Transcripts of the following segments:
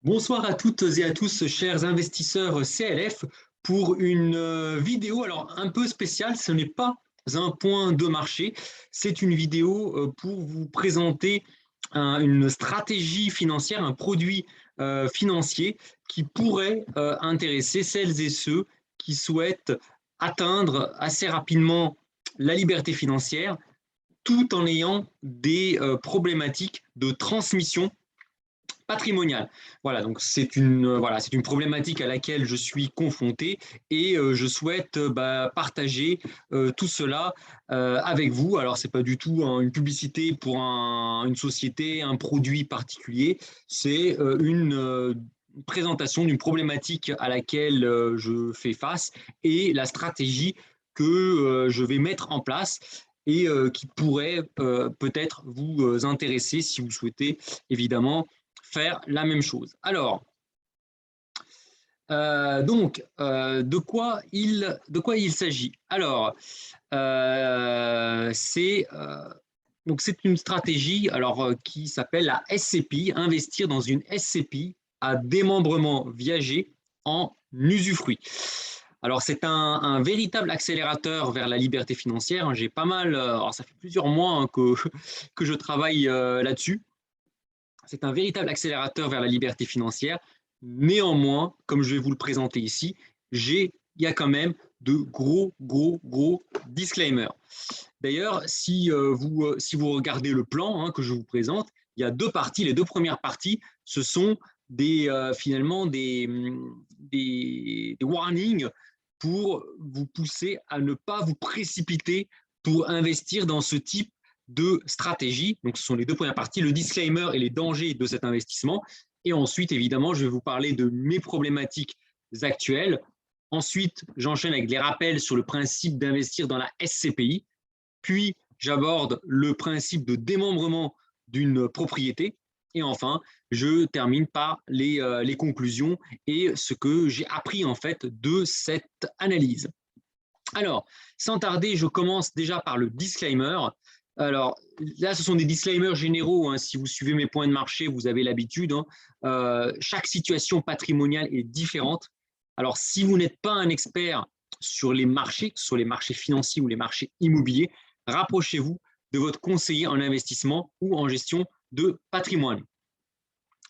Bonsoir à toutes et à tous, chers investisseurs CLF, pour une vidéo alors un peu spéciale. Ce n'est pas un point de marché, c'est une vidéo pour vous présenter une stratégie financière, un produit financier qui pourrait intéresser celles et ceux qui souhaitent atteindre assez rapidement la liberté financière tout en ayant des problématiques de transmission patrimoniale. Voilà, donc c'est une problématique à laquelle je suis confronté et je souhaite partager tout cela avec vous. Alors, c'est pas du tout une publicité pour une société, un produit particulier, c'est une présentation d'une problématique à laquelle je fais face et la stratégie que je vais mettre en place et qui pourrait peut-être vous intéresser si vous souhaitez évidemment faire la même chose. Alors, de quoi il s'agit? Alors, c'est une stratégie qui s'appelle la SCPI, investir dans une SCPI à démembrement viager en usufruit. Alors, c'est un véritable accélérateur vers la liberté financière. J'ai pas mal, alors ça fait plusieurs mois que je travaille là-dessus. C'est un véritable accélérateur vers la liberté financière. Néanmoins, comme je vais vous le présenter ici, il y a quand même de gros disclaimers. D'ailleurs, si vous regardez le plan que je vous présente, il y a deux parties. Les deux premières parties, ce sont finalement des warnings pour vous pousser à ne pas vous précipiter pour investir dans ce type de stratégie. Donc, ce sont les deux premières parties, le disclaimer et les dangers de cet investissement. Et ensuite, évidemment, je vais vous parler de mes problématiques actuelles. Ensuite, j'enchaîne avec les rappels sur le principe d'investir dans la SCPI. Puis, j'aborde le principe de démembrement d'une propriété. Et enfin, je termine par les conclusions et ce que j'ai appris en fait de cette analyse. Alors, sans tarder, je commence déjà par le disclaimer. Alors, là, ce sont des disclaimers généraux. Si vous suivez mes points de marché, vous avez l'habitude. Chaque situation patrimoniale est différente. Alors, si vous n'êtes pas un expert sur les marchés, que ce soit les marchés financiers ou les marchés immobiliers, rapprochez-vous de votre conseiller en investissement ou en gestion de patrimoine.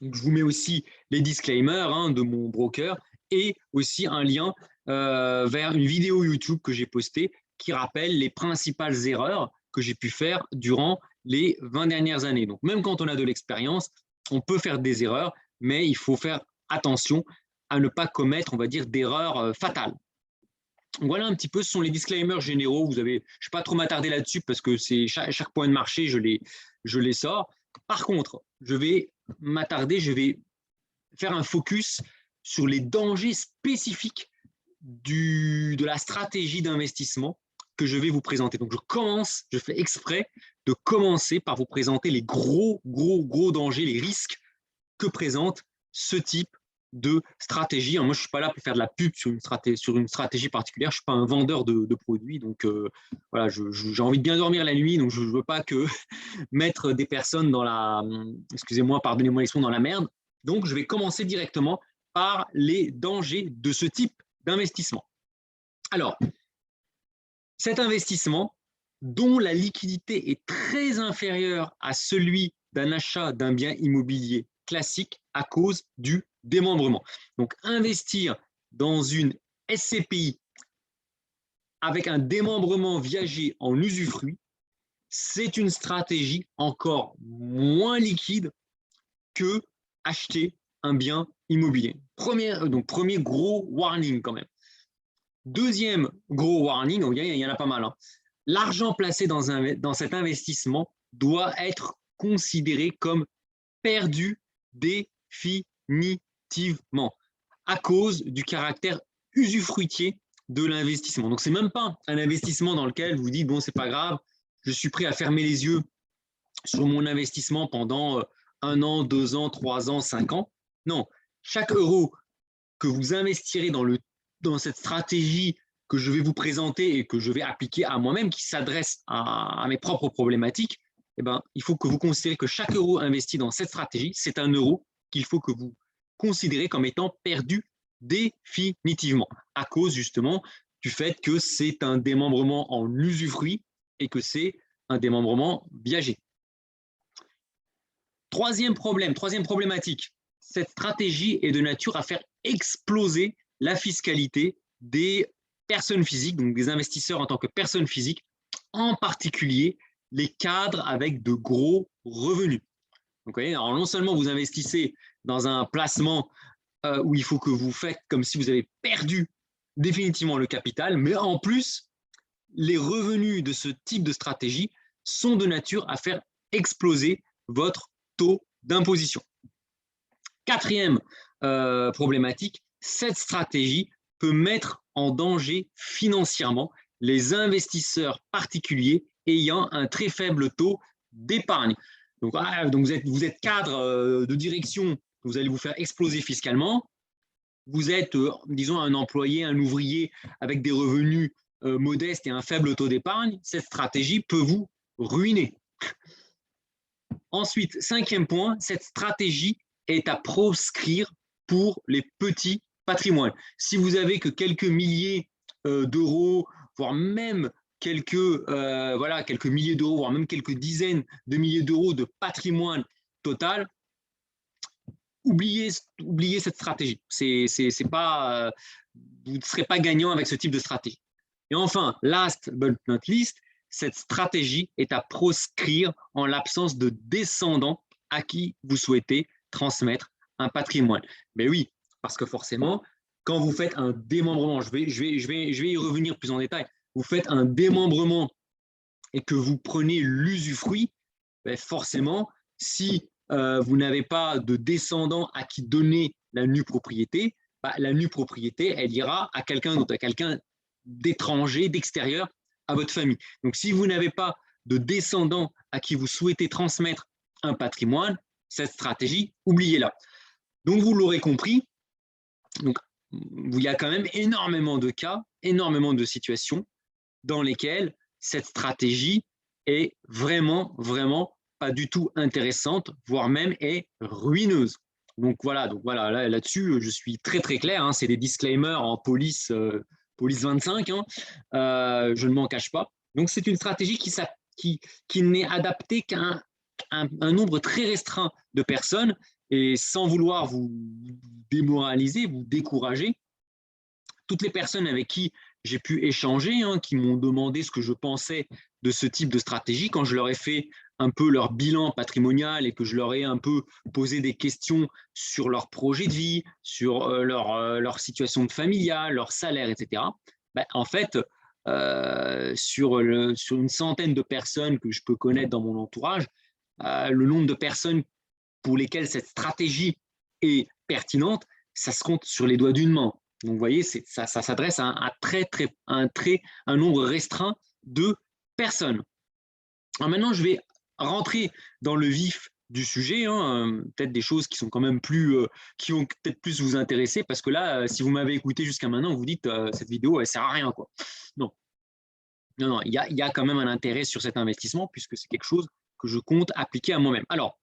Donc, je vous mets aussi les disclaimers de mon broker et aussi un lien vers une vidéo YouTube que j'ai postée qui rappelle les principales erreurs que j'ai pu faire durant les 20 dernières années. Donc, même quand on a de l'expérience, on peut faire des erreurs, mais il faut faire attention à ne pas commettre, on va dire, d'erreurs fatales. Voilà un petit peu, ce sont les disclaimers généraux. Je ne vais pas trop m'attarder là-dessus parce que c'est chaque point de marché, je les sors. Par contre, je vais faire un focus sur les dangers spécifiques de la stratégie d'investissement que je vais vous présenter. Donc, je fais exprès de commencer par vous présenter les gros dangers, les risques que présente ce type de stratégie. Moi, je ne suis pas là pour faire de la pub sur une stratégie particulière. Je ne suis pas un vendeur de produits. Donc, voilà, j'ai envie de bien dormir la nuit. Donc, je ne veux pas que mettre des personnes excusez-moi, pardonnez-moi l'expression, dans la merde. Donc, je vais commencer directement par les dangers de ce type d'investissement. Alors, cet investissement, dont la liquidité est très inférieure à celui d'un achat d'un bien immobilier classique à cause du démembrement. Donc, investir dans une SCPI avec un démembrement viager en usufruit, c'est une stratégie encore moins liquide que acheter un bien immobilier. Premier gros warning quand même. Deuxième gros warning, il y en a pas mal. L'argent placé dans cet investissement doit être considéré comme perdu définitivement à cause du caractère usufruitier de l'investissement. Donc, ce n'est même pas un investissement dans lequel vous dites, bon, c'est pas grave, je suis prêt à fermer les yeux sur mon investissement pendant 1 an, 2 ans, 3 ans, 5 ans. Non, chaque euro que vous investirez dans cette stratégie que je vais vous présenter et que je vais appliquer à moi-même, qui s'adresse à mes propres problématiques, il faut que vous considérez que chaque euro investi dans cette stratégie, c'est un euro qu'il faut que vous considéré comme étant perdu définitivement, à cause justement du fait que c'est un démembrement en usufruit et que c'est un démembrement viager. Troisième problématique, cette stratégie est de nature à faire exploser la fiscalité des personnes physiques, donc des investisseurs en tant que personnes physiques, en particulier les cadres avec de gros revenus. Donc, vous voyez, alors non seulement vous investissez dans un placement où il faut que vous faites comme si vous avez perdu définitivement le capital, mais en plus, les revenus de ce type de stratégie sont de nature à faire exploser votre taux d'imposition. Quatrième problématique, cette stratégie peut mettre en danger financièrement les investisseurs particuliers ayant un très faible taux d'épargne. Donc, vous êtes cadre de direction, vous allez vous faire exploser fiscalement. Vous êtes, disons, un employé, un ouvrier avec des revenus modestes et un faible taux d'épargne. Cette stratégie peut vous ruiner. Ensuite, cinquième point, cette stratégie est à proscrire pour les petits patrimoines. Si vous avez que quelques milliers d'euros, voire même quelques milliers d'euros, voire même quelques dizaines de milliers d'euros de patrimoine total, oubliez cette stratégie. Vous ne serez pas gagnant avec ce type de stratégie. Et enfin, last but not least, cette stratégie est à proscrire en l'absence de descendants à qui vous souhaitez transmettre un patrimoine. Mais oui, parce que forcément, quand vous faites un démembrement, je vais y revenir plus en détail, vous faites un démembrement et que vous prenez l'usufruit, ben forcément, si vous n'avez pas de descendants à qui donner la nue propriété, ben la nue propriété, elle ira à quelqu'un d'autre, à quelqu'un d'étranger, d'extérieur à votre famille. Donc, si vous n'avez pas de descendants à qui vous souhaitez transmettre un patrimoine, cette stratégie, oubliez-la. Donc, vous l'aurez compris, donc, il y a quand même énormément de cas, énormément de situations dans lesquelles cette stratégie est vraiment, vraiment pas du tout intéressante, voire même est ruineuse. Donc voilà, là-dessus, je suis très très clair, hein, c'est des disclaimers en police 25, hein, je ne m'en cache pas. Donc c'est une stratégie qui n'est adaptée qu'à un nombre très restreint de personnes, et sans vouloir vous démoraliser, vous décourager, toutes les personnes avec qui j'ai pu échanger, hein, qui m'ont demandé ce que je pensais de ce type de stratégie, quand je leur ai fait un peu leur bilan patrimonial et que je leur ai un peu posé des questions sur leur projet de vie, sur leur situation familiale, leur salaire, etc. Ben, en fait, sur une centaine de personnes que je peux connaître dans mon entourage, le nombre de personnes pour lesquelles cette stratégie est pertinente, ça se compte sur les doigts d'une main. Donc, vous voyez, ça s'adresse à un nombre restreint de personnes. Alors maintenant, je vais rentrer dans le vif du sujet, hein, peut-être des choses qui sont quand même qui vont peut-être plus vous intéresser, parce que là, si vous m'avez écouté jusqu'à maintenant, vous dites cette vidéo, elle sert à rien, quoi. Non, il y a quand même un intérêt sur cet investissement, puisque c'est quelque chose que je compte appliquer à moi-même. Alors,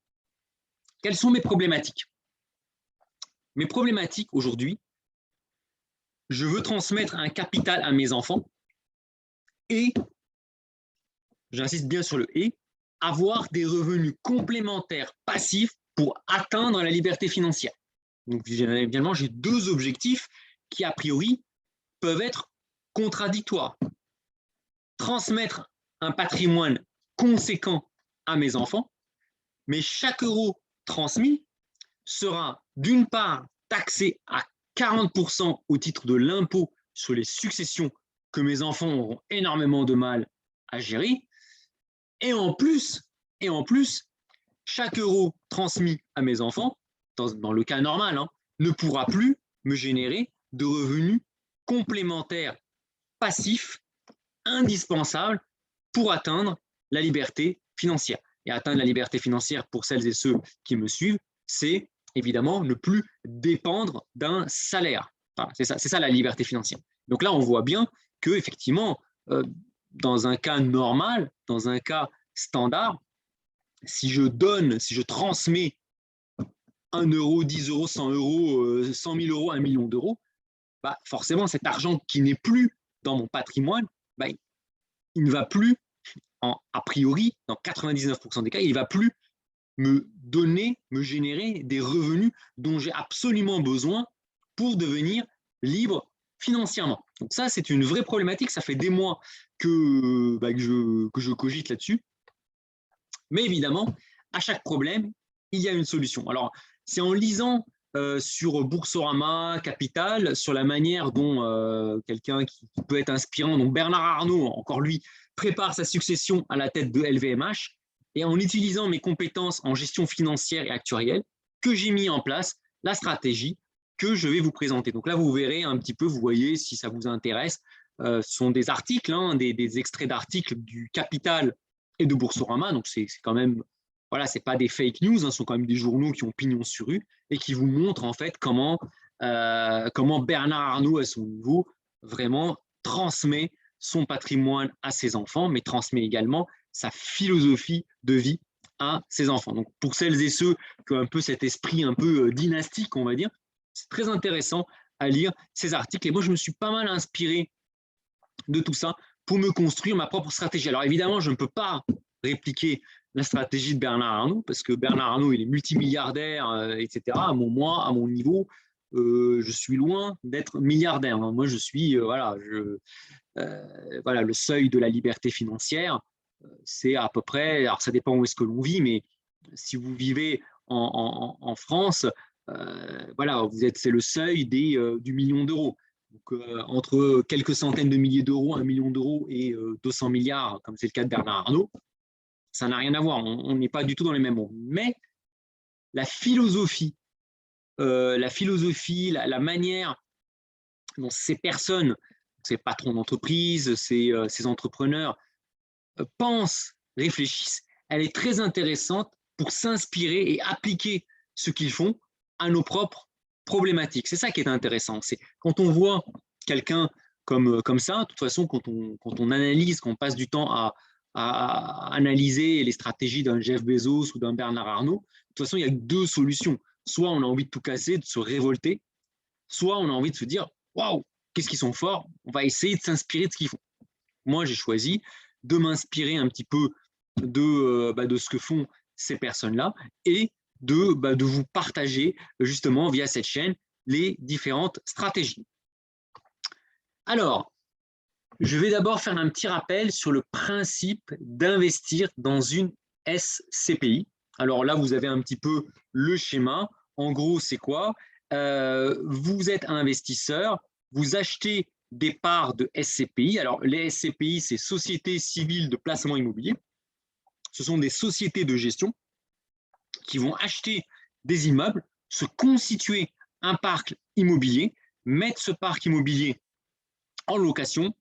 quelles sont mes problématiques? Mes problématiques aujourd'hui, je veux transmettre un capital à mes enfants et, j'insiste bien sur le « et », avoir des revenus complémentaires passifs pour atteindre la liberté financière. Donc, évidemment, j'ai deux objectifs qui, a priori, peuvent être contradictoires. Transmettre un patrimoine conséquent à mes enfants, mais chaque euro transmis sera d'une part taxé à 40% au titre de l'impôt sur les successions que mes enfants auront énormément de mal à gérer. Et en plus, chaque euro transmis à mes enfants, dans le cas normal, hein, ne pourra plus me générer de revenus complémentaires passifs indispensables pour atteindre la liberté financière. Et atteindre la liberté financière, pour celles et ceux qui me suivent, c'est évidemment ne plus dépendre d'un salaire. Enfin, c'est ça la liberté financière. Donc là, on voit bien qu'effectivement, dans un cas normal, dans un cas standard, si je transmets 1 euro, 10 euros, 100 euros, 100 000 euros, 1 million d'euros, bah, forcément, cet argent qui n'est plus dans mon patrimoine, bah, il ne va plus, a priori, dans 99% des cas, il ne va plus me donner, me générer des revenus dont j'ai absolument besoin pour devenir libre financièrement. Donc ça, c'est une vraie problématique. Ça fait des mois que je cogite là-dessus. Mais évidemment, à chaque problème, il y a une solution. Alors, c'est en lisant sur Boursorama, Capital, sur la manière dont quelqu'un qui peut être inspirant, donc Bernard Arnault, encore lui, prépare sa succession à la tête de LVMH, et en utilisant mes compétences en gestion financière et actuarielle, que j'ai mis en place la stratégie que je vais vous présenter. Donc là, vous verrez un petit peu, vous voyez si ça vous intéresse, ce sont des articles, des extraits d'articles du Capital et de Boursorama, donc c'est quand même, voilà, c'est pas des fake news, ce sont quand même des journaux qui ont pignon sur rue et qui vous montrent en fait comment Bernard Arnault, à son niveau, vraiment transmet son patrimoine à ses enfants, mais transmet également sa philosophie de vie à ses enfants. Donc pour celles et ceux qui ont un peu cet esprit un peu dynastique, on va dire, c'est très intéressant à lire ces articles. Et moi, je me suis pas mal inspiré de tout ça pour me construire ma propre stratégie. Alors évidemment, je ne peux pas répliquer la stratégie de Bernard Arnault, parce que Bernard Arnault, il est multimilliardaire, etc. Moi, à mon niveau, je suis loin d'être milliardaire. Moi, je suis, voilà, le seuil de la liberté financière, c'est à peu près, alors ça dépend où est-ce que l'on vit, mais si vous vivez en France, voilà, c'est le seuil du million d'euros. Donc, entre quelques centaines de milliers d'euros, 1 million d'euros et 200 milliards, comme c'est le cas de Bernard Arnault, ça n'a rien à voir. On n'est pas du tout dans les mêmes mondes. Mais la philosophie, la manière dont ces personnes, ces patrons d'entreprise, ces entrepreneurs pensent, réfléchissent, elle est très intéressante pour s'inspirer et appliquer ce qu'ils font à nos propres problématiques. C'est ça qui est intéressant. C'est quand on voit quelqu'un comme ça, de toute façon, quand on analyse, quand on passe du temps à analyser les stratégies d'un Jeff Bezos ou d'un Bernard Arnault, de toute façon, il y a deux solutions. Soit on a envie de tout casser, de se révolter, soit on a envie de se dire « Waouh, qu'est-ce qu'ils sont forts, on va essayer de s'inspirer de ce qu'ils font ». Moi, j'ai choisi de m'inspirer un petit peu de ce que font ces personnes-là et de vous partager justement via cette chaîne les différentes stratégies. Alors, je vais d'abord faire un petit rappel sur le principe d'investir dans une SCPI. Alors là, vous avez un petit peu le schéma. En gros, c'est quoi? Vous êtes un investisseur, vous achetez des parts de SCPI. Alors, les SCPI, c'est Sociétés civiles de placement immobilier. Ce sont des sociétés de gestion qui vont acheter des immeubles, se constituer un parc immobilier, mettre ce parc immobilier en location.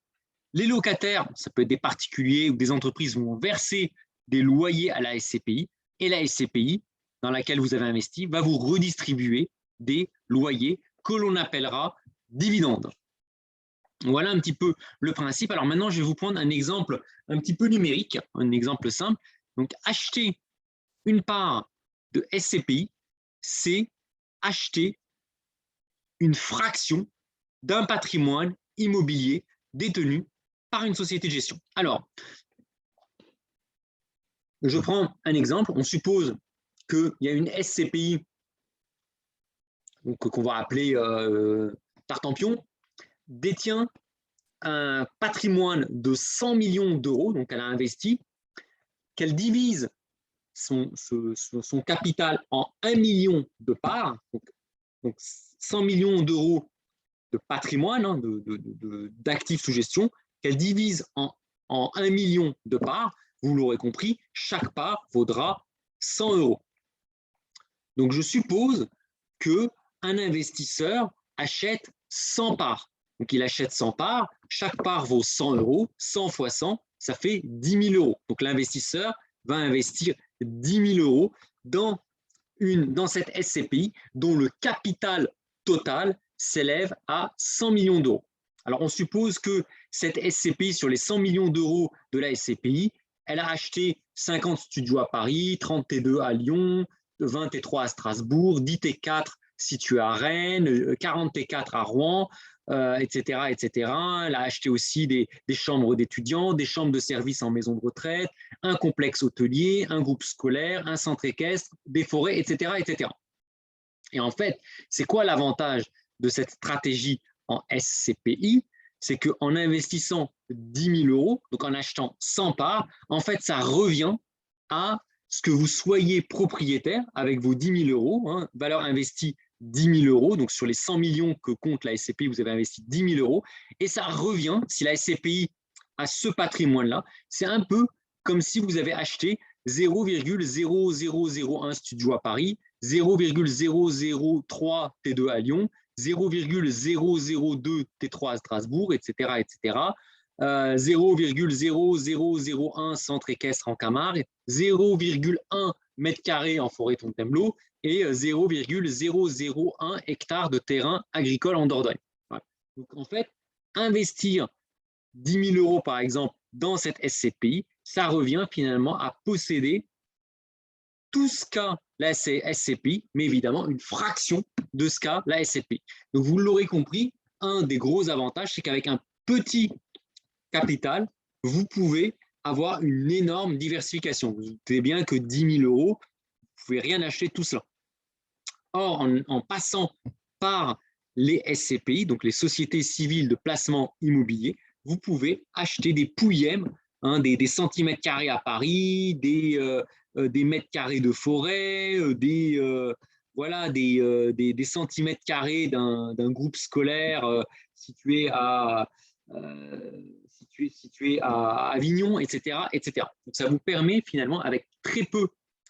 Les locataires, ça peut être des particuliers ou des entreprises, vont verser des loyers à la SCPI et la SCPI, dans laquelle vous avez investi, va vous redistribuer des loyers que l'on appellera dividendes. Voilà un petit peu le principe. Alors maintenant, je vais vous prendre un exemple un petit peu numérique, un exemple simple. Donc, acheter une part de SCPI, c'est acheter une fraction d'un patrimoine immobilier détenu par une société de gestion. Alors, je prends un exemple. On suppose qu'il y a une SCPI qu'on va appeler Tartampion, détient un patrimoine de 100 millions d'euros, donc elle a investi, qu'elle divise son capital en 1 million de parts, donc 100 millions d'euros de patrimoine, d'actifs sous gestion, qu'elle divise en 1 million de parts. Vous l'aurez compris, chaque part vaudra 100 euros. Donc je suppose qu'un investisseur achète 100 parts. Donc il achète 100 parts, chaque part vaut 100 euros, 100 fois 100, ça fait 10 000 euros. Donc l'investisseur va investir 10 000 euros dans cette SCPI dont le capital total s'élève à 100 millions d'euros. Alors on suppose que cette SCPI, sur les 100 millions d'euros de la SCPI, elle a acheté 50 studios à Paris, 30 T2 à Lyon, 20 T3 à Strasbourg, 10 T4 situés à Rennes, 40 T4 à Rouen, etc., etc. Elle a acheté aussi des chambres d'étudiants, des chambres de service en maison de retraite, un complexe hôtelier, un groupe scolaire, un centre équestre, des forêts, etc., etc. Et en fait, c'est quoi l'avantage de cette stratégie en SCPI? C'est qu'en investissant 10 000 euros, donc en achetant 100 parts, en fait, ça revient à ce que vous soyez propriétaire avec vos 10 000 euros, hein, valeur investie 10 000 euros, donc sur les 100 millions que compte la SCPI, vous avez investi 10 000 euros, et ça revient, si la SCPI a ce patrimoine-là, c'est un peu comme si vous avez acheté 0,0001 studio à Paris, 0,003 T2 à Lyon, 0,002 T3 à Strasbourg, etc., etc. 0,0001 centre équestre en Camargue, 0,1 mètre carré en forêt Fontainebleau et 0,001 hectares de terrain agricole en Dordogne. Voilà. Donc en fait, investir 10 000 euros par exemple dans cette SCPI, ça revient finalement à posséder tout ce qu'a la SCPI, mais évidemment une fraction de ce qu'a la SCPI. Donc vous l'aurez compris, un des gros avantages, c'est qu'avec un petit capital, vous pouvez avoir une énorme diversification. Vous savez bien que 10 000 euros, vous ne pouvez rien acheter tout cela. Or, en passant par les SCPI, donc les sociétés civiles de placement immobilier, vous pouvez acheter des pouillèmes, hein, des centimètres carrés à Paris, des mètres carrés de forêt, voilà, des centimètres carrés d'un groupe scolaire situé à Avignon, etc., etc. Donc ça vous permet finalement, avec très peu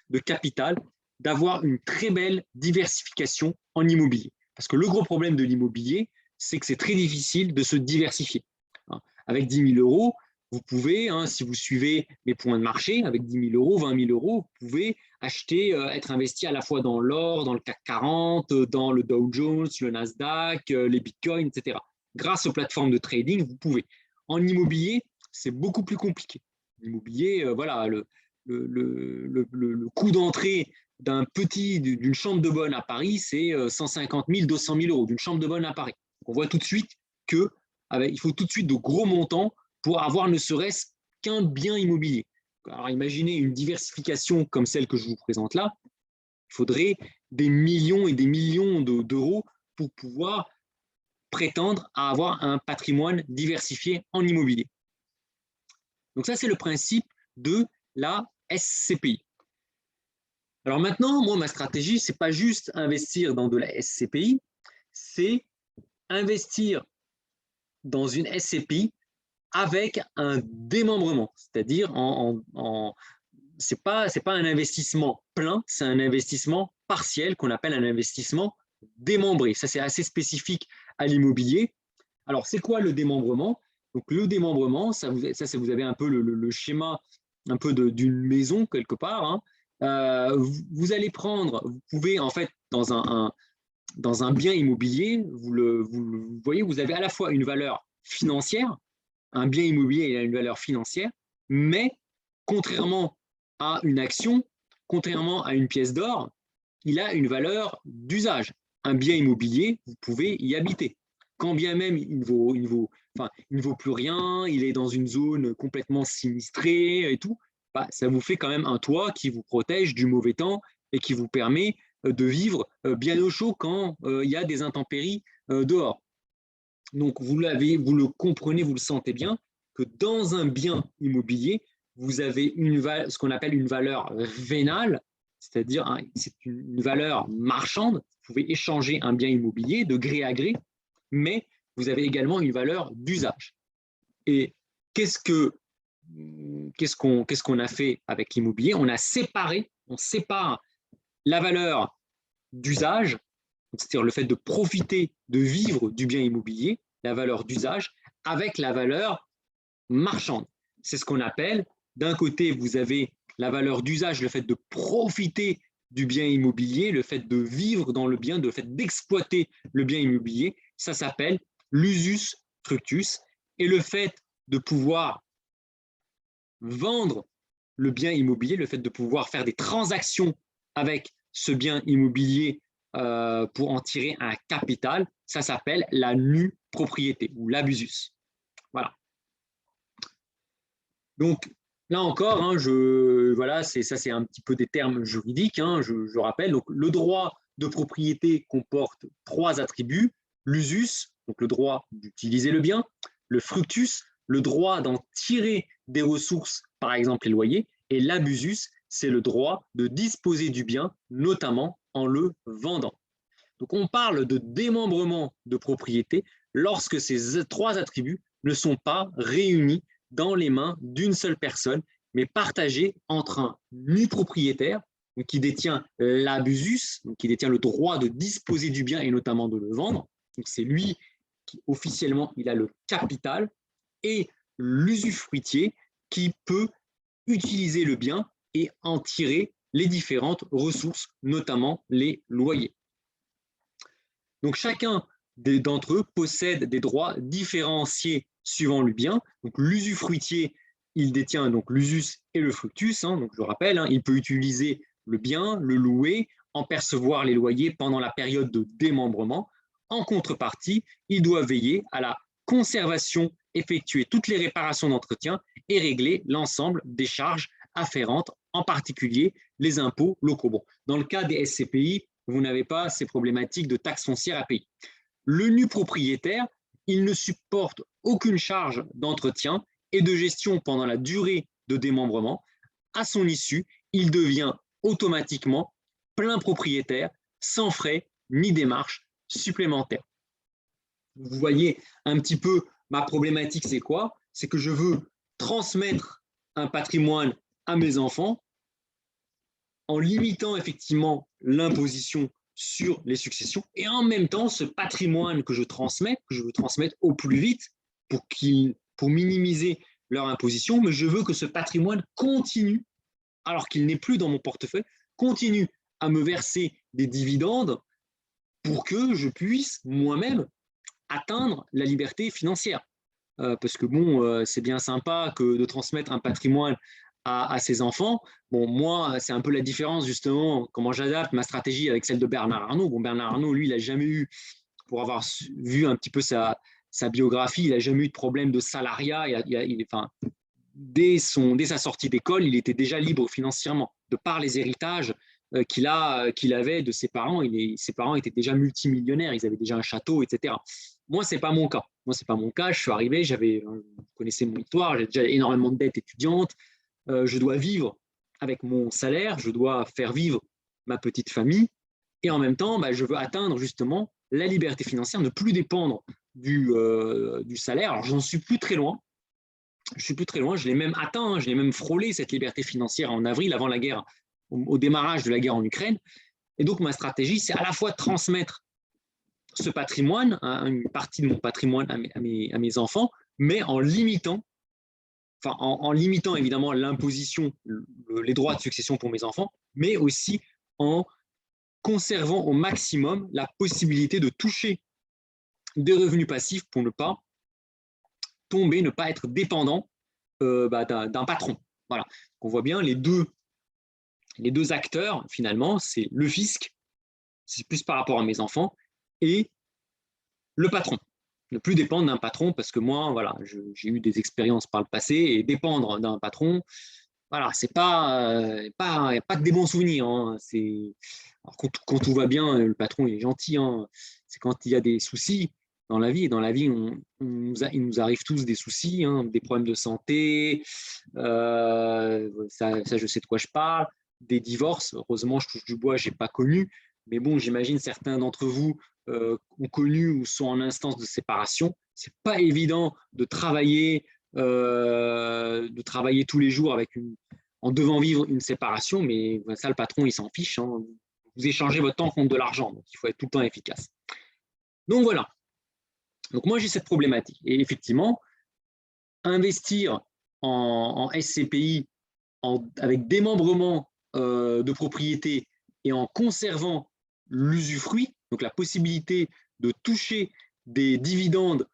de capital, d'avoir une très belle diversification en immobilier. Parce que le gros problème de l'immobilier, c'est que c'est très difficile de se diversifier. Avec 10 000 euros, vous pouvez, si vous suivez les points de marché, avec 10 000 euros, 20 000 euros, vous pouvez acheter, être investi à la fois dans l'or, dans le CAC 40, dans le Dow Jones, le Nasdaq, les bitcoins, etc. Grâce aux plateformes de trading, vous pouvez. En immobilier, c'est beaucoup plus compliqué. L'immobilier, voilà, le coût d'entrée d'une chambre de bonne à Paris, c'est 150 000, 200 000 euros d'une chambre de bonne à Paris. On voit tout de suite qu'il faut tout de suite de gros montants pour avoir ne serait-ce qu'un bien immobilier. Alors imaginez une diversification comme celle que je vous présente là, il faudrait des millions et des millions d'euros pour pouvoir prétendre à avoir un patrimoine diversifié en immobilier. Donc ça, c'est le principe de la SCPI. Alors maintenant, moi, ma stratégie, ce n'est pas juste investir dans de la SCPI, c'est investir dans une SCPI avec un démembrement, c'est-à-dire ce n'est pas un investissement plein, c'est un investissement partiel qu'on appelle un investissement démembré. Ça, c'est assez spécifique à l'immobilier. Alors, c'est quoi le démembrement? Donc, le démembrement, vous avez un peu le schéma un peu d'une maison quelque part. Hein. Vous allez prendre, vous pouvez en fait, dans un bien immobilier, vous voyez, vous avez à la fois une valeur financière, un bien immobilier il a une valeur financière, mais contrairement à une action, contrairement à une pièce d'or, il a une valeur d'usage. Un bien immobilier, vous pouvez y habiter. Quand bien même il ne vaut plus rien, il est dans une zone complètement sinistrée et tout, bah, ça vous fait quand même un toit qui vous protège du mauvais temps et qui vous permet de vivre bien au chaud quand il y a des intempéries dehors. Donc, vous le comprenez, vous le sentez bien, que dans un bien immobilier, vous avez ce qu'on appelle une valeur vénale, c'est-à-dire c'est une valeur marchande. Vous pouvez échanger un bien immobilier de gré à gré, mais vous avez également une valeur d'usage. Et qu'est-ce qu'on a fait avec l'immobilier? On sépare la valeur d'usage, c'est-à-dire le fait de profiter, de vivre du bien immobilier, la valeur d'usage, avec la valeur marchande. C'est ce qu'on appelle, d'un côté, vous avez la valeur d'usage, le fait de profiter du bien immobilier, le fait de vivre dans le bien, le fait d'exploiter le bien immobilier, ça s'appelle l'usus fructus. Et le fait de pouvoir vendre le bien immobilier, le fait de pouvoir faire des transactions avec ce bien immobilier pour en tirer un capital, ça s'appelle la nue propriété ou l'abusus. Voilà. Donc, là encore, hein, voilà, ça c'est un petit peu des termes juridiques, hein, je rappelle. Donc, le droit de propriété comporte 3 attributs: l'usus, donc le droit d'utiliser le bien; le fructus, le droit d'en tirer des ressources, par exemple les loyers; et l'abusus, c'est le droit de disposer du bien, notamment en le vendant. Donc, on parle de démembrement de propriété lorsque ces 3 attributs ne sont pas réunis dans les mains d'une seule personne, mais partagés entre un nu propriétaire qui détient l'abusus, qui détient le droit de disposer du bien et notamment de le vendre. Donc, c'est lui qui officiellement il a le capital, et l'usufruitier qui peut utiliser le bien et en tirer les différentes ressources, notamment les loyers. Donc, chacun d'entre eux possède des droits différenciés suivant le bien. Donc, l'usufruitier, il détient donc l'usus et le fructus. Hein, donc, je rappelle, hein, il peut utiliser le bien, le louer, en percevoir les loyers pendant la période de démembrement. En contrepartie, il doit veiller à la conservation, effectuer toutes les réparations d'entretien et régler l'ensemble des charges afférentes, en particulier les impôts locaux. Bon, dans le cas des SCPI, vous n'avez pas ces problématiques de taxes foncières à payer. Le nu propriétaire, il ne supporte aucune charge d'entretien et de gestion pendant la durée de démembrement. À son issue, il devient automatiquement plein propriétaire, sans frais ni démarches supplémentaires. Vous voyez un petit peu ma problématique, c'est quoi? C'est que je veux transmettre un patrimoine à mes enfants en limitant effectivement l'imposition sur les successions, et en même temps, ce patrimoine que je veux transmettre au plus vite pour minimiser leur imposition, mais je veux que ce patrimoine continue, alors qu'il n'est plus dans mon portefeuille, continue à me verser des dividendes pour que je puisse moi-même atteindre la liberté financière. Parce que bon, c'est bien sympa que de transmettre un patrimoine à ses enfants. Bon, moi, c'est un peu la différence, justement, comment j'adapte ma stratégie avec celle de Bernard Arnault. Bon, Bernard Arnault, lui, il n'a jamais eu, pour avoir vu un petit peu sa biographie, il n'a jamais eu de problème de salariat. Enfin, dès sa sortie d'école, il était déjà libre financièrement, de par les héritages qu'il avait de ses parents. Ses parents étaient déjà multimillionnaires, ils avaient déjà un château, etc. Moi, ce n'est pas mon cas. Je suis arrivé, vous connaissez mon histoire, j'ai déjà énormément de dettes étudiantes. Je dois vivre avec mon salaire, je dois faire vivre ma petite famille, et en même temps, je veux atteindre justement la liberté financière, ne plus dépendre du salaire. Alors, j'en suis plus très loin. Je l'ai même atteint, je l'ai même frôlé, cette liberté financière, en avril, avant la guerre, au démarrage de la guerre en Ukraine. Et donc, ma stratégie, c'est à la fois de transmettre ce patrimoine, une partie de mon patrimoine à mes enfants, mais en limitant évidemment l'imposition, les droits de succession pour mes enfants, mais aussi en conservant au maximum la possibilité de toucher des revenus passifs pour ne pas tomber, ne pas être dépendant d'un patron. Voilà. On voit bien les deux acteurs, finalement, c'est le fisc, c'est plus par rapport à mes enfants, et le patron. Ne plus dépendre d'un patron, parce que moi, voilà, j'ai eu des expériences par le passé, et dépendre d'un patron, voilà, c'est pas que des bons souvenirs. Hein. Alors, quand tout va bien, le patron il est gentil. Hein. C'est quand il y a des soucis dans la vie. Et dans la vie, il nous arrive tous des soucis, hein, des problèmes de santé. Ça, je sais de quoi je parle. Des divorces. Heureusement, je touche du bois, j'ai pas connu. Mais bon, j'imagine certains d'entre vous ont connu ou sont en instance de séparation. C'est pas évident de travailler tous les jours en devant vivre une séparation, mais ça, le patron, il s'en fiche. Hein. Vous échangez votre temps contre de l'argent, donc il faut être tout le temps efficace. Donc voilà. Donc moi, j'ai cette problématique. Et effectivement, investir en SCPI avec démembrement de propriété et en conservant l'usufruit, donc la possibilité de toucher des dividendes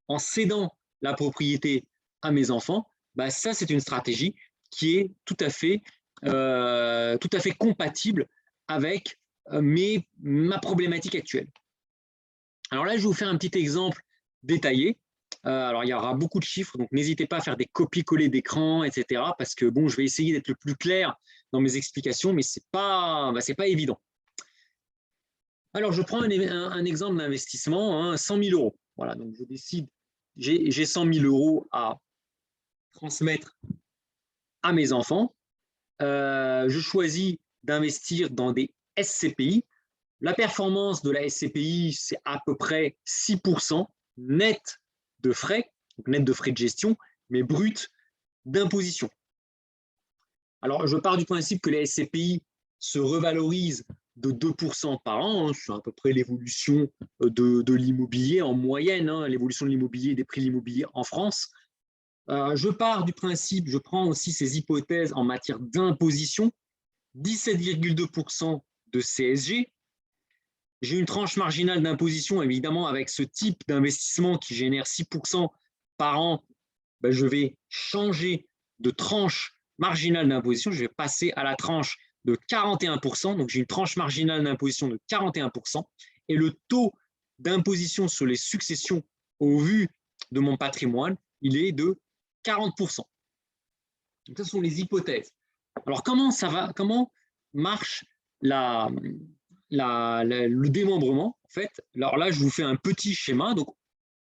en cédant la propriété à mes enfants, ça, c'est une stratégie qui est tout à fait compatible avec ma problématique actuelle. Alors là, je vais vous faire un petit exemple détaillé. Alors, il y aura beaucoup de chiffres, donc n'hésitez pas à faire des copier-coller d'écran, etc. Parce que, bon, je vais essayer d'être le plus clair dans mes explications, mais ce n'est pas évident. Alors, je prends un exemple d'investissement, 100 000 euros. Voilà, donc je décide, j'ai 100 000 euros à transmettre à mes enfants. Je choisis d'investir dans des SCPI. La performance de la SCPI, c'est à peu près 6% net de frais, donc net de frais de gestion, mais brut d'imposition. Alors, je pars du principe que les SCPI se revalorisent de 2% par an, hein, c'est à peu près l'évolution de l'immobilier en moyenne, hein, l'évolution de l'immobilier, des prix de l'immobilier en France. Je pars du principe, je prends aussi ces hypothèses en matière d'imposition, 17,2% de CSG. J'ai une tranche marginale d'imposition, évidemment, avec ce type d'investissement qui génère 6% par an, ben, je vais changer de tranche marginale d'imposition, je vais passer à la tranche de 41%, donc j'ai une tranche marginale d'imposition de 41%, et le taux d'imposition sur les successions au vu de mon patrimoine, il est de 40%. Donc, ce sont les hypothèses. Alors, comment marche le démembrement, en fait? Alors là, je vous fais un petit schéma. Donc,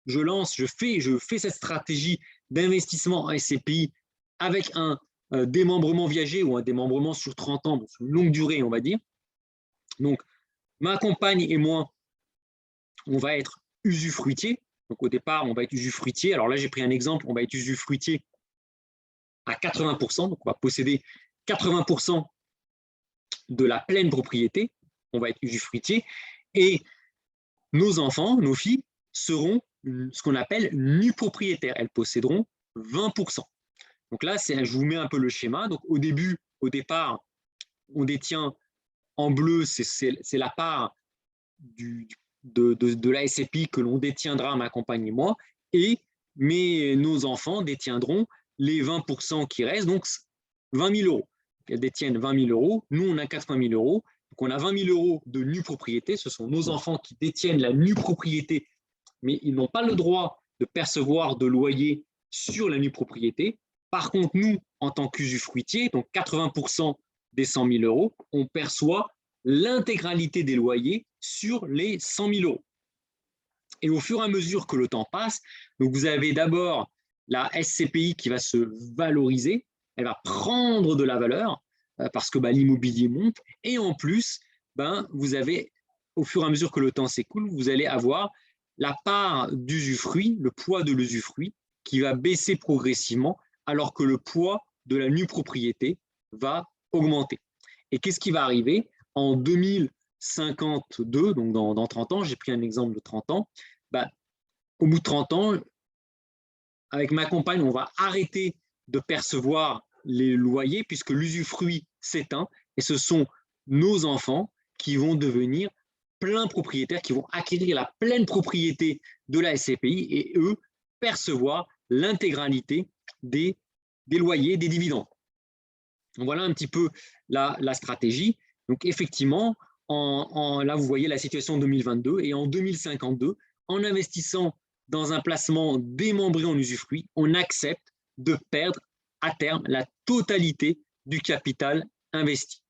je fais cette stratégie d'investissement en SCPI avec un démembrement viager ou un démembrement sur 30 ans, donc sur une longue durée, on va dire. Donc, ma compagne et moi, on va être usufruitiers. Donc, au départ, on va être usufruitier. Alors là, j'ai pris un exemple, on va être usufruitier à 80%. Donc, on va posséder 80% de la pleine propriété. On va être usufruitier. Et nos enfants, nos filles, seront ce qu'on appelle nus propriétaires. Elles posséderont 20%. Donc là, je vous mets un peu le schéma. Donc au départ, on détient en bleu, c'est la part de la SCPI que l'on détiendra, ma compagne et moi, et nos enfants détiendront les 20% qui restent, donc 20 000 euros. Elles détiennent 20 000 euros, nous on a 80 000 euros, donc on a 20 000 euros de nue propriété, ce sont nos enfants qui détiennent la nue propriété, mais ils n'ont pas le droit de percevoir de loyer sur la nue propriété. Par contre, nous, en tant qu'usufruitiers, donc 80% des 100 000 euros, on perçoit l'intégralité des loyers sur les 100 000 euros. Et au fur et à mesure que le temps passe, donc vous avez d'abord la SCPI qui va se valoriser, elle va prendre de la valeur parce que l'immobilier monte, et en plus, vous avez, au fur et à mesure que le temps s'écoule, vous allez avoir la part d'usufruit, le poids de l'usufruit, qui va baisser progressivement, alors que le poids de la nue propriété va augmenter. Et qu'est-ce qui va arriver en 2052, donc dans 30 ans, j'ai pris un exemple de 30 ans, au bout de 30 ans, avec ma compagne, on va arrêter de percevoir les loyers puisque l'usufruit s'éteint, et ce sont nos enfants qui vont devenir pleins propriétaires, qui vont acquérir la pleine propriété de la SCPI et eux percevoir l'intégralité des loyers, des dividendes. Donc voilà un petit peu la stratégie. Donc effectivement, là vous voyez la situation 2022, et en 2052, en investissant dans un placement démembré en usufruit, on accepte de perdre à terme la totalité du capital investi.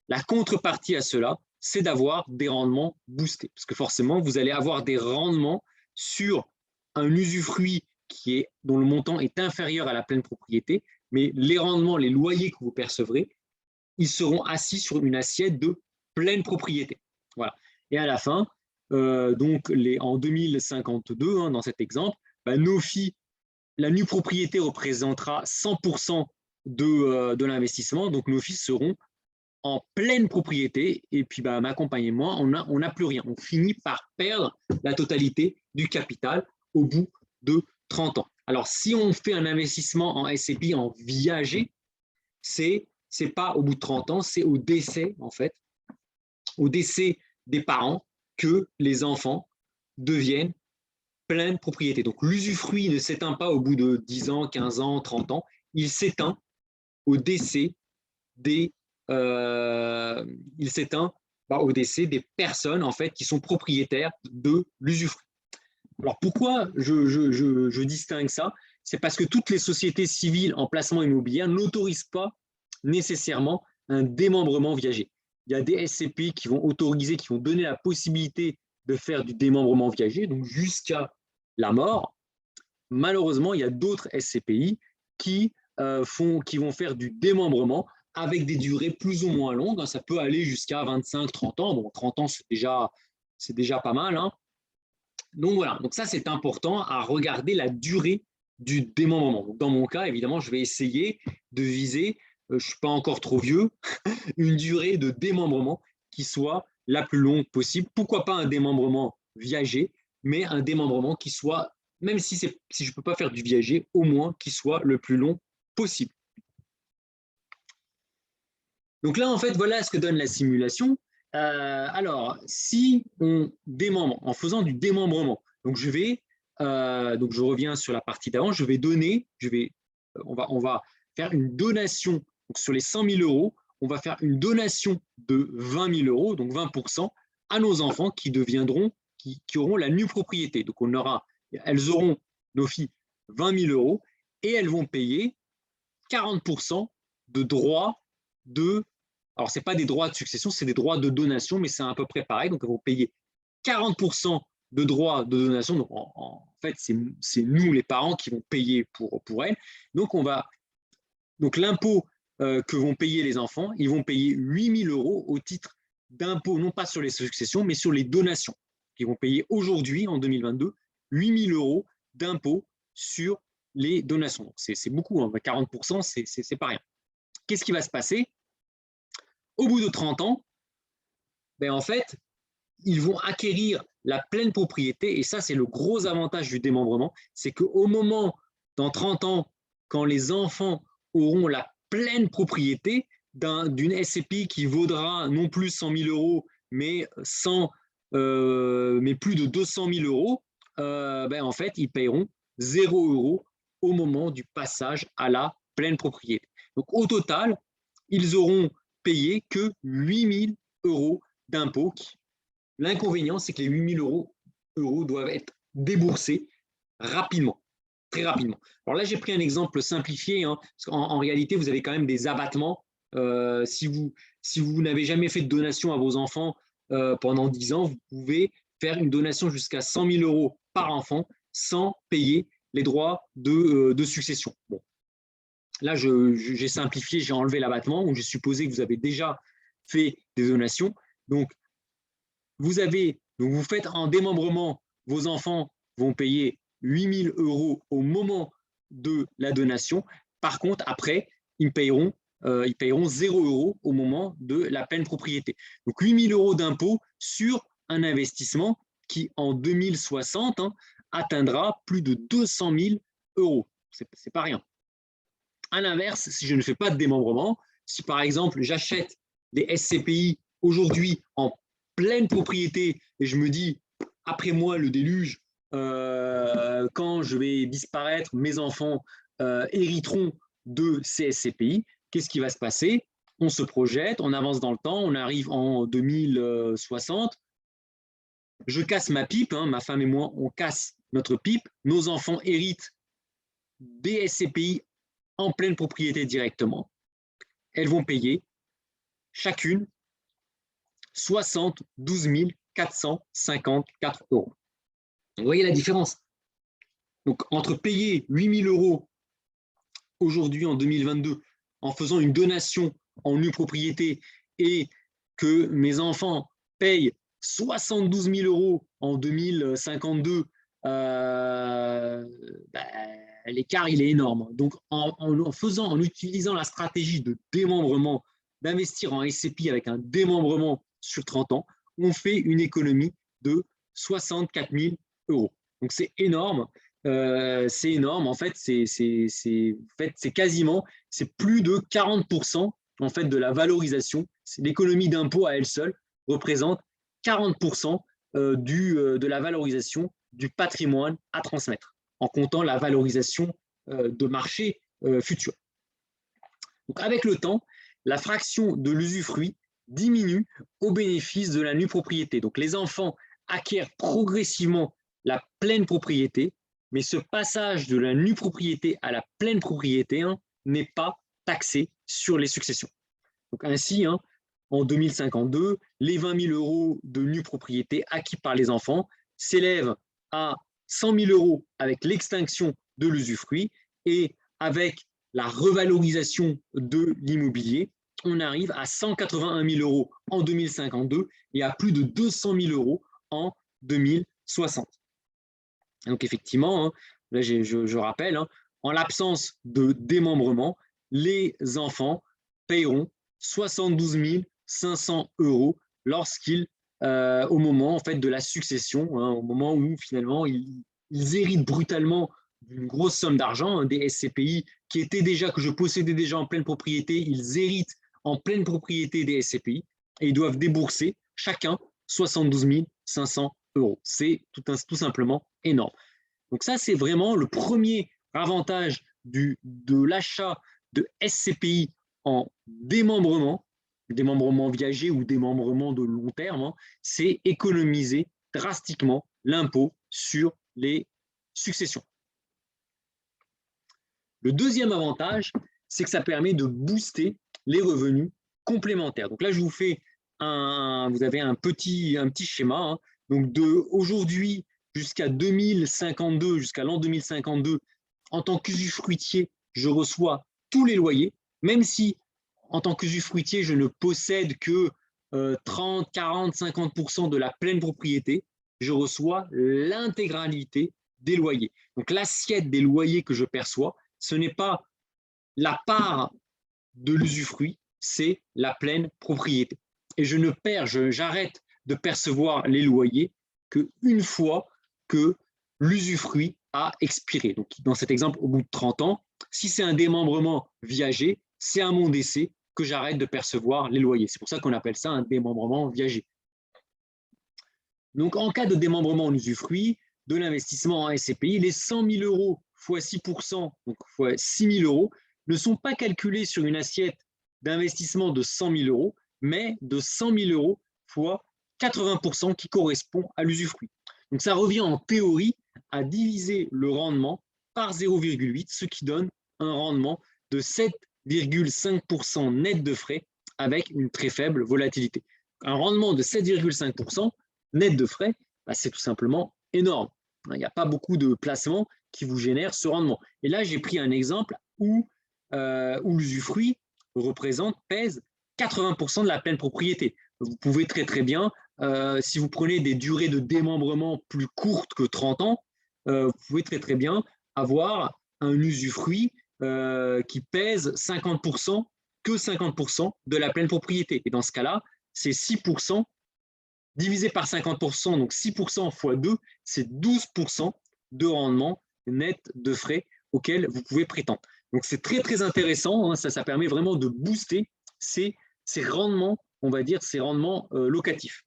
La contrepartie à cela, c'est d'avoir des rendements boostés, parce que forcément, vous allez avoir des rendements sur un usufruit dont le montant est inférieur à la pleine propriété, mais les rendements, les loyers que vous percevrez, ils seront assis sur une assiette de pleine propriété. Voilà. Et à la fin, en 2052, dans cet exemple, nos filles, la nue propriété représentera 100% de l'investissement, donc nos filles seront en pleine propriété, et puis ma compagne et moi, on n'a plus rien. On finit par perdre la totalité du capital au bout de 30 ans. Alors, si on fait un investissement en SCPI en viager, c'est pas au bout de 30 ans, c'est au décès, en fait, au décès des parents, que les enfants deviennent pleine propriété. Donc, l'usufruit ne s'éteint pas au bout de 10 ans, 15 ans, 30 ans, il s'éteint au décès au décès des personnes en fait, qui sont propriétaires de l'usufruit. Alors pourquoi je distingue ça? C'est parce que toutes les sociétés civiles en placement immobilier n'autorisent pas nécessairement un démembrement viager. Il y a des SCPI qui vont autoriser, qui vont donner la possibilité de faire du démembrement viager, donc jusqu'à la mort. Malheureusement, il y a d'autres SCPI qui vont faire du démembrement avec des durées plus ou moins longues. Ça peut aller jusqu'à 25-30 ans. Bon, 30 ans, c'est déjà pas mal. Hein. Donc voilà, donc ça c'est important à regarder la durée du démembrement. Donc, dans mon cas, évidemment, je vais essayer de viser, je ne suis pas encore trop vieux, une durée de démembrement qui soit la plus longue possible. Pourquoi pas un démembrement viager, mais un démembrement qui soit, même si je ne peux pas faire du viager, au moins qui soit le plus long possible. Donc là, en fait, voilà ce que donne la simulation. Alors, si on démembre, en faisant du démembrement, donc je reviens sur la partie d'avant, on va faire une donation, donc sur les 100 000 euros, on va faire une donation de 20 000 euros, donc 20%, à nos enfants qui auront la nue propriété. Donc elles auront, nos filles, 20 000 euros et elles vont payer 40% de droits alors ce n'est pas des droits de succession, c'est des droits de donation, mais c'est à peu près pareil. Donc, elles vont payer 40% de droits de donation. Donc, en fait, c'est nous, les parents, qui vont payer pour elles. Donc, l'impôt que vont payer les enfants, ils vont payer 8 000 euros au titre d'impôt, non pas sur les successions, mais sur les donations. Ils vont payer aujourd'hui, en 2022, 8 000 euros d'impôt sur les donations. Donc, c'est beaucoup, hein. 40%, c'est pas rien. Qu'est-ce qui va se passer? Au bout de 30 ans, en fait, ils vont acquérir la pleine propriété. Et ça, c'est le gros avantage du démembrement. C'est qu'au moment, dans 30 ans, quand les enfants auront la pleine propriété d'une SCPI qui vaudra non plus 100 000 euros, mais plus de 200 000 euros, en fait, ils paieront 0 euros au moment du passage à la pleine propriété. Donc, au total, ils auront payé que 8 000 euros d'impôts. L'inconvénient, c'est que les 8 000 euros doivent être déboursés rapidement, très rapidement. Alors là, j'ai pris un exemple simplifié, hein, parce qu'en réalité, vous avez quand même des abattements. Si vous n'avez jamais fait de donation à vos enfants pendant 10 ans, vous pouvez faire une donation jusqu'à 100 000 euros par enfant sans payer les droits de succession. Bon. Là, j'ai simplifié, j'ai enlevé l'abattement, où j'ai supposé que vous avez déjà fait des donations. Donc, vous faites un démembrement, vos enfants vont payer 8 000 euros au moment de la donation. Par contre, après, ils payeront 0 euros au moment de la pleine propriété. Donc, 8 000 euros d'impôt sur un investissement qui, en 2060, atteindra plus de 200 000 euros. C'est pas rien. À l'inverse, si je ne fais pas de démembrement, si par exemple j'achète des SCPI aujourd'hui en pleine propriété et je me dis, après moi le déluge, quand je vais disparaître, mes enfants hériteront de ces SCPI, qu'est-ce qui va se passer? On se projette, on avance dans le temps, on arrive en 2060, je casse ma pipe, hein, ma femme et moi, on casse notre pipe, nos enfants héritent des SCPI en pleine propriété directement. Elles vont payer chacune 72 454 euros. Vous voyez la différence? Donc, entre payer 8 000 euros aujourd'hui en 2022 en faisant une donation en nue propriété et que mes enfants payent 72 000 euros en 2052, l'écart il est énorme. Donc en utilisant la stratégie de démembrement, d'investir en SCPI avec un démembrement sur 30 ans, on fait une économie de 64 000 euros. Donc c'est énorme. C'est énorme. En fait, c'est quasiment, c'est plus de 40% en fait de la valorisation. L'économie d'impôt à elle seule représente 40% de la valorisation du patrimoine à transmettre, en comptant la valorisation de marché futur. Donc, avec le temps, la fraction de l'usufruit diminue au bénéfice de la nue propriété. Donc les enfants acquièrent progressivement la pleine propriété, mais ce passage de la nue propriété à la pleine propriété n'est pas taxé sur les successions. Donc ainsi, en 2052, les 20 000 euros de nue propriété acquis par les enfants s'élèvent à 100 000 euros avec l'extinction de l'usufruit, et avec la revalorisation de l'immobilier, on arrive à 181 000 euros en 2052 et à plus de 200 000 euros en 2060. Donc effectivement, là je rappelle, en l'absence de démembrement, les enfants paieront 72 500 euros lorsqu'ils, au moment en fait de la succession, au moment où finalement ils héritent brutalement d'une grosse somme d'argent, des SCPI qui étaient déjà, que je possédais déjà en pleine propriété, ils héritent en pleine propriété des SCPI et ils doivent débourser chacun 72 500 euros. C'est tout simplement énorme. Donc ça, c'est vraiment le premier avantage de l'achat de SCPI en démembrement viager ou démembrement de long terme, c'est économiser drastiquement l'impôt sur les successions. Le deuxième avantage, c'est que ça permet de booster les revenus complémentaires. Donc là, je vous fais vous avez un petit schéma. Donc d'aujourd'hui jusqu'à 2052, jusqu'à l'an 2052, en tant qu'usufruitier, je reçois tous les loyers, même si en tant qu'usufruitier, je ne possède que 30, 40, 50% de la pleine propriété, je reçois l'intégralité des loyers. Donc l'assiette des loyers que je perçois, ce n'est pas la part de l'usufruit, c'est la pleine propriété. Et j'arrête de percevoir les loyers qu'une fois que l'usufruit a expiré. Donc, dans cet exemple, au bout de 30 ans, si c'est un démembrement viager, c'est à mon décès que j'arrête de percevoir les loyers. C'est pour ça qu'on appelle ça un démembrement viager. Donc, en cas de démembrement en usufruit, de l'investissement en SCPI, les 100 000 euros fois 6%, donc fois 6 000 euros, ne sont pas calculés sur une assiette d'investissement de 100 000 euros, mais de 100 000 euros fois 80% qui correspond à l'usufruit. Donc ça revient en théorie à diviser le rendement par 0,8, ce qui donne un rendement de 7,5% net de frais avec une très faible volatilité. Un rendement de 7,5% net de frais, c'est tout simplement énorme. Il n'y a pas beaucoup de placements qui vous génèrent ce rendement. Et là, j'ai pris un exemple où l'usufruit pèse 80% de la pleine propriété. Vous pouvez très bien, si vous prenez des durées de démembrement plus courtes que 30 ans, vous pouvez très bien avoir un usufruit qui pèse 50%, que 50% de la pleine propriété. Et dans ce cas-là, c'est 6% divisé par 50%, donc 6% fois 2, c'est 12% de rendement net de frais auquel vous pouvez prétendre. Donc c'est très intéressant, ça permet vraiment de booster ces rendements, on va dire, ces rendements locatifs.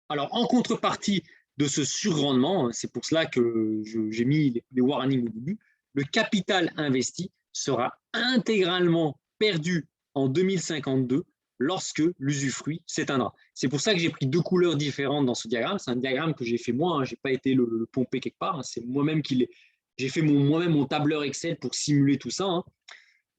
Alors en contrepartie de ce surrendement, c'est pour cela que j'ai mis les warnings au début, le capital investi sera intégralement perdu en 2052 lorsque l'usufruit s'éteindra. C'est pour ça que j'ai pris deux couleurs différentes dans ce diagramme. C'est un diagramme que j'ai fait moi, je n'ai pas été le pomper quelque part, c'est moi-même qui l'ai. J'ai fait moi-même mon tableur Excel pour simuler tout ça.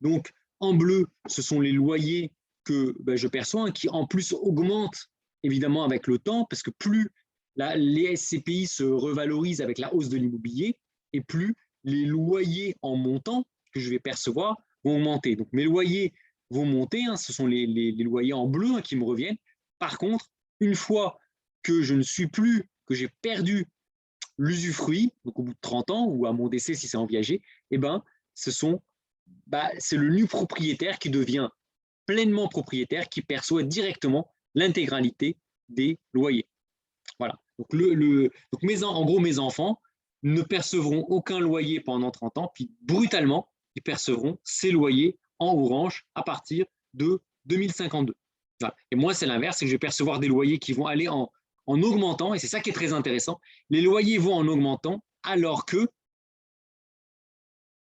Donc, en bleu, ce sont les loyers que je perçois, qui en plus augmentent évidemment avec le temps, parce que plus les SCPI se revalorisent avec la hausse de l'immobilier, et plus les loyers en montant que je vais percevoir vont augmenter. Donc, mes loyers vont monter, ce sont les loyers en bleu qui me reviennent. Par contre, une fois que je ne suis plus, que j'ai perdu l'usufruit, donc au bout de 30 ans, ou à mon décès si c'est en viager, c'est le nu propriétaire qui devient pleinement propriétaire, qui perçoit directement l'intégralité des loyers. Voilà. Donc, en gros, mes enfants ne percevront aucun loyer pendant 30 ans, puis brutalement, ils percevront ces loyers en orange à partir de 2052. Voilà. Et moi, c'est l'inverse, c'est que je vais percevoir des loyers qui vont aller en augmentant, et c'est ça qui est très intéressant. Les loyers vont en augmentant alors que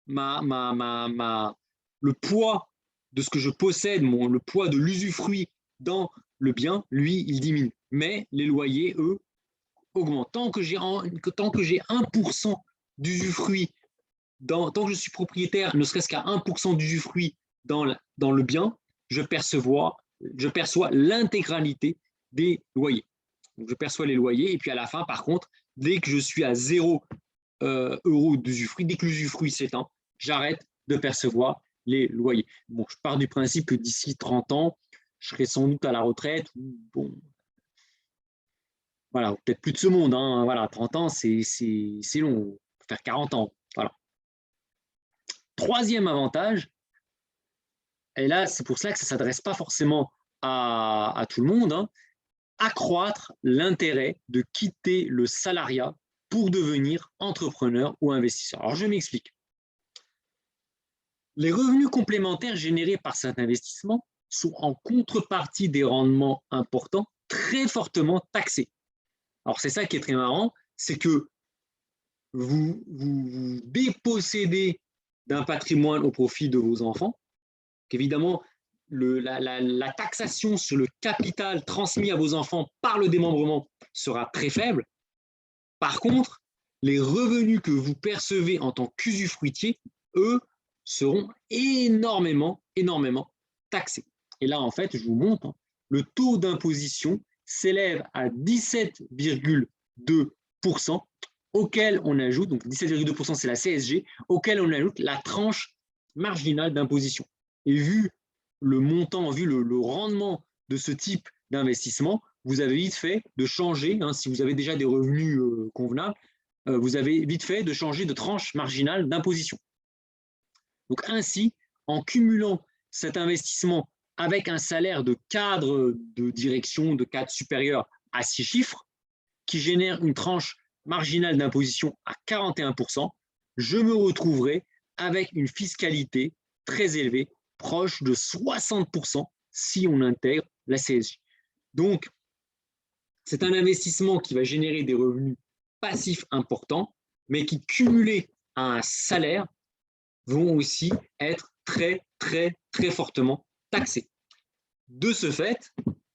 le poids de ce que je possède, le poids de l'usufruit dans le bien, lui, il diminue. Mais les loyers, eux, augmentent. Tant que j'ai 1% d'usufruit, tant que je suis propriétaire, ne serait-ce qu'à 1% d'usufruit dans le bien, je perçois l'intégralité des loyers. Donc, je perçois les loyers et puis à la fin, par contre, dès que je suis à 0 euros d'usufruit, dès que l'usufruit s'éteint, j'arrête de percevoir les loyers. Bon, je pars du principe que d'ici 30 ans, je serai sans doute à la retraite. Bon, voilà, peut-être plus de ce monde. Hein. Voilà, 30 ans, c'est long. Il faut faire 40 ans. Voilà. Troisième avantage, et là, c'est pour ça que ça ne s'adresse pas forcément à tout le monde, hein, accroître l'intérêt de quitter le salariat pour devenir entrepreneur ou investisseur. Alors, je m'explique. Les revenus complémentaires générés par cet investissement sont en contrepartie des rendements importants, très fortement taxés. Alors, c'est ça qui est très marrant, c'est que vous dépossédez d'un patrimoine au profit de vos enfants. Évidemment, la taxation sur le capital transmis à vos enfants par le démembrement sera très faible. Par contre, les revenus que vous percevez en tant qu'usufruitier, eux, seront énormément taxés. Et là, en fait, je vous montre, hein, le taux d'imposition s'élève à 17,2%, auquel on ajoute, donc 17,2% c'est la CSG, auquel on ajoute la tranche marginale d'imposition. Et vu le montant, vu le rendement de ce type d'investissement, vous avez vite fait de changer, hein, si vous avez déjà des revenus convenables, vous avez vite fait de changer de tranche marginale d'imposition. Donc ainsi, en cumulant cet investissement avec un salaire de cadre de direction, de cadre supérieur à 6 chiffres, qui génère une tranche marginale d'imposition à 41%, je me retrouverai avec une fiscalité très élevée, proche de 60% si on intègre la CSG. Donc, c'est un investissement qui va générer des revenus passifs importants, mais qui, cumulés à un salaire, vont aussi être très fortement taxés. De ce fait,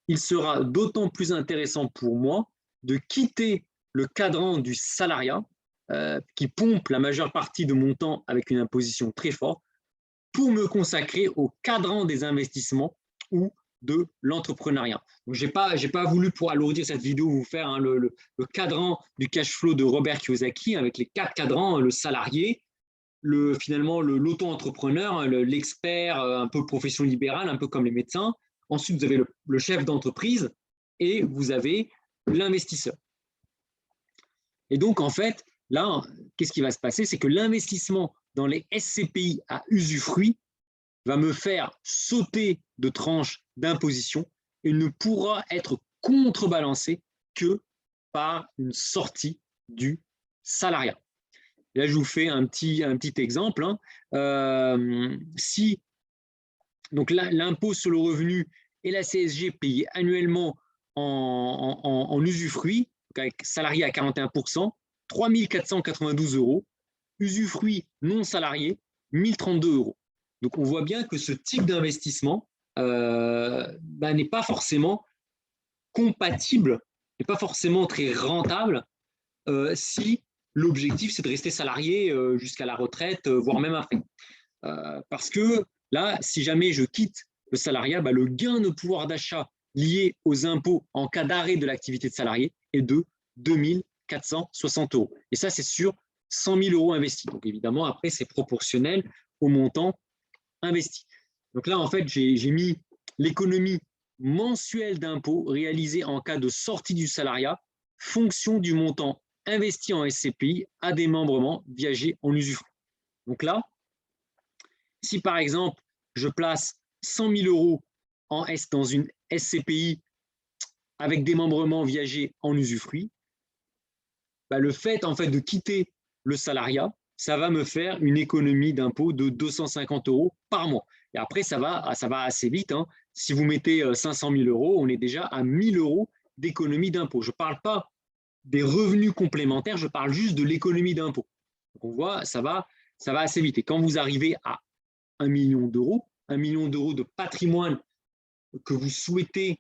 il sera d'autant plus intéressant pour moi de quitter le cadran du salariat qui pompe la majeure partie de mon temps avec une imposition très forte pour me consacrer au cadran des investissements ou de l'entrepreneuriat. Je n'ai pas voulu, pour alourdir cette vidéo, vous faire hein, le cadran du cash flow de Robert Kiyosaki avec les 4 cadrans, le salarié, finalement l'auto-entrepreneur, l'expert, un peu profession libérale, un peu comme les médecins. Ensuite, vous avez le chef d'entreprise et vous avez l'investisseur. Et donc, en fait, là, qu'est-ce qui va se passer? C'est que l'investissement dans les SCPI à usufruit va me faire sauter de tranches d'imposition et ne pourra être contrebalancé que par une sortie du salariat. Là, je vous fais un petit exemple. Hein. Si donc l'impôt sur le revenu et la CSG payés annuellement en usufruit, donc avec salarié à 41%, 3 492 €, usufruit non salarié, 1 032 €. Donc, on voit bien que ce type d'investissement n'est pas forcément compatible, n'est pas forcément très rentable si l'objectif, c'est de rester salarié jusqu'à la retraite, voire même après. Parce que là, si jamais je quitte le salariat, le gain de pouvoir d'achat lié aux impôts en cas d'arrêt de l'activité de salarié est de 2 460 €. Et ça, c'est sur 100 000 € investis. Donc, évidemment, après, c'est proportionnel au montant investi. Donc là, en fait, j'ai mis l'économie mensuelle d'impôts réalisée en cas de sortie du salariat, fonction du montant investi en SCPI à démembrement viagé en usufruit. Donc là, si par exemple, je place 100 000 € dans une SCPI avec démembrement viagé en usufruit, le fait en fait de quitter le salariat, ça va me faire une économie d'impôt de 250 € par mois. Et après, ça va assez vite. Hein. Si vous mettez 500 000 €, on est déjà à 1 000 € d'économie d'impôt. Je ne parle pas des revenus complémentaires, je parle juste de l'économie d'impôt. Donc on voit, ça va assez vite. Et quand vous arrivez à 1 million d'euros, 1 million d'euros de patrimoine que vous souhaitez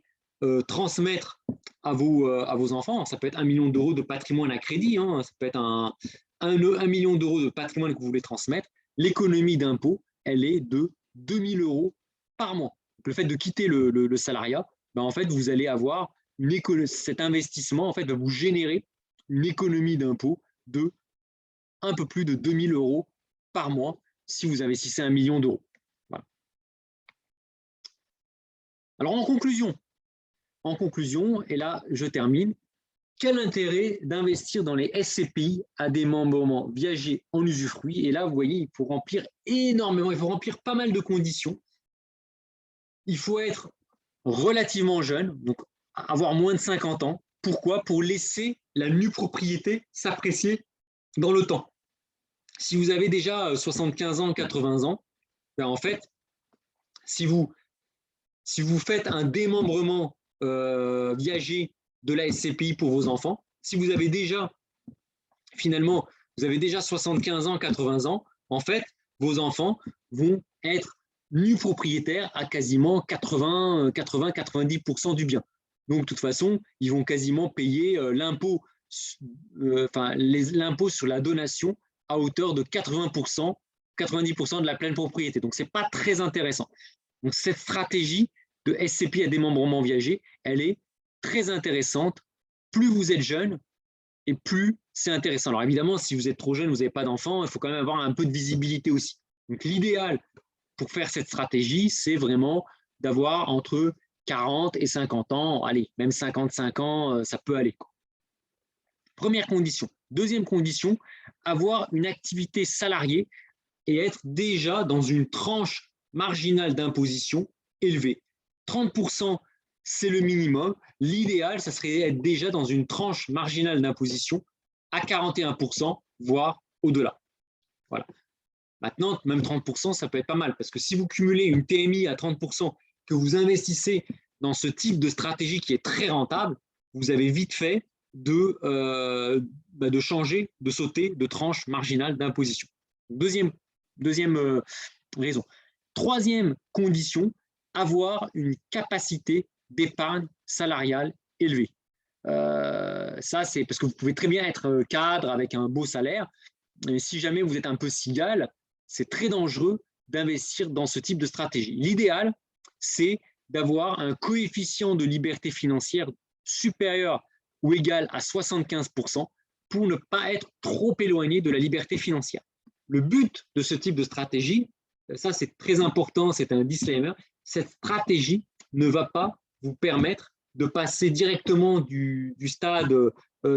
transmettre à vos enfants. Ça peut être 1 million d'euros de patrimoine à crédit, hein, ça peut être un million d'euros de patrimoine que vous voulez transmettre. L'économie d'impôt, elle est de 2 000 euros par mois. Donc, le fait de quitter le salariat, ben, en fait, vous allez avoir cet investissement en fait, va vous générer une économie d'impôt de un peu plus de 2 000 euros par mois si vous investissez 1 million d'euros. Voilà. Alors en conclusion, et là je termine, quel intérêt d'investir dans les SCPI à démembrement viager en usufruit? Et là, vous voyez, il faut remplir énormément, il faut remplir pas mal de conditions. Il faut être relativement jeune, donc avoir moins de 50 ans. Pourquoi? Pour laisser la nue propriété s'apprécier dans le temps. Si vous avez déjà 75 ans, 80 ans, ben en fait, si vous faites un démembrement viager de la SCPI pour vos enfants, si vous avez déjà, finalement, vous avez déjà 75 ans, 80 ans, en fait, vos enfants vont être nus propriétaires à quasiment 80-90% du bien. Donc, de toute façon, ils vont quasiment payer l'impôt sur la donation à hauteur de 80%, 90% de la pleine propriété. Donc, ce n'est pas très intéressant. Donc, cette stratégie de SCPI à démembrement viager, elle est très intéressante. Plus vous êtes jeune, et plus c'est intéressant. Alors évidemment, si vous êtes trop jeune, vous n'avez pas d'enfant, il faut quand même avoir un peu de visibilité aussi. Donc l'idéal pour faire cette stratégie, c'est vraiment d'avoir entre 40 et 50 ans. Allez, même 55 ans, ça peut aller. Première condition. Deuxième condition, avoir une activité salariée et être déjà dans une tranche marginale d'imposition élevée. 30%, c'est le minimum. L'idéal, ça serait être déjà dans une tranche marginale d'imposition à 41%, voire au-delà. Voilà. Maintenant, même 30%, ça peut être pas mal, parce que si vous cumulez une TMI à 30%, que vous investissez dans ce type de stratégie qui est très rentable, vous avez vite fait de changer, de sauter de tranche marginale d'imposition. Deuxième raison. Troisième condition, avoir une capacité d'épargne salariale élevée. Ça, c'est parce que vous pouvez très bien être cadre avec un beau salaire, mais si jamais vous êtes un peu cigale, c'est très dangereux d'investir dans ce type de stratégie. L'idéal, c'est d'avoir un coefficient de liberté financière supérieur ou égal à 75% pour ne pas être trop éloigné de la liberté financière. Le but de ce type de stratégie, ça c'est très important, c'est un disclaimer, cette stratégie ne va pas vous permettre de passer directement du stade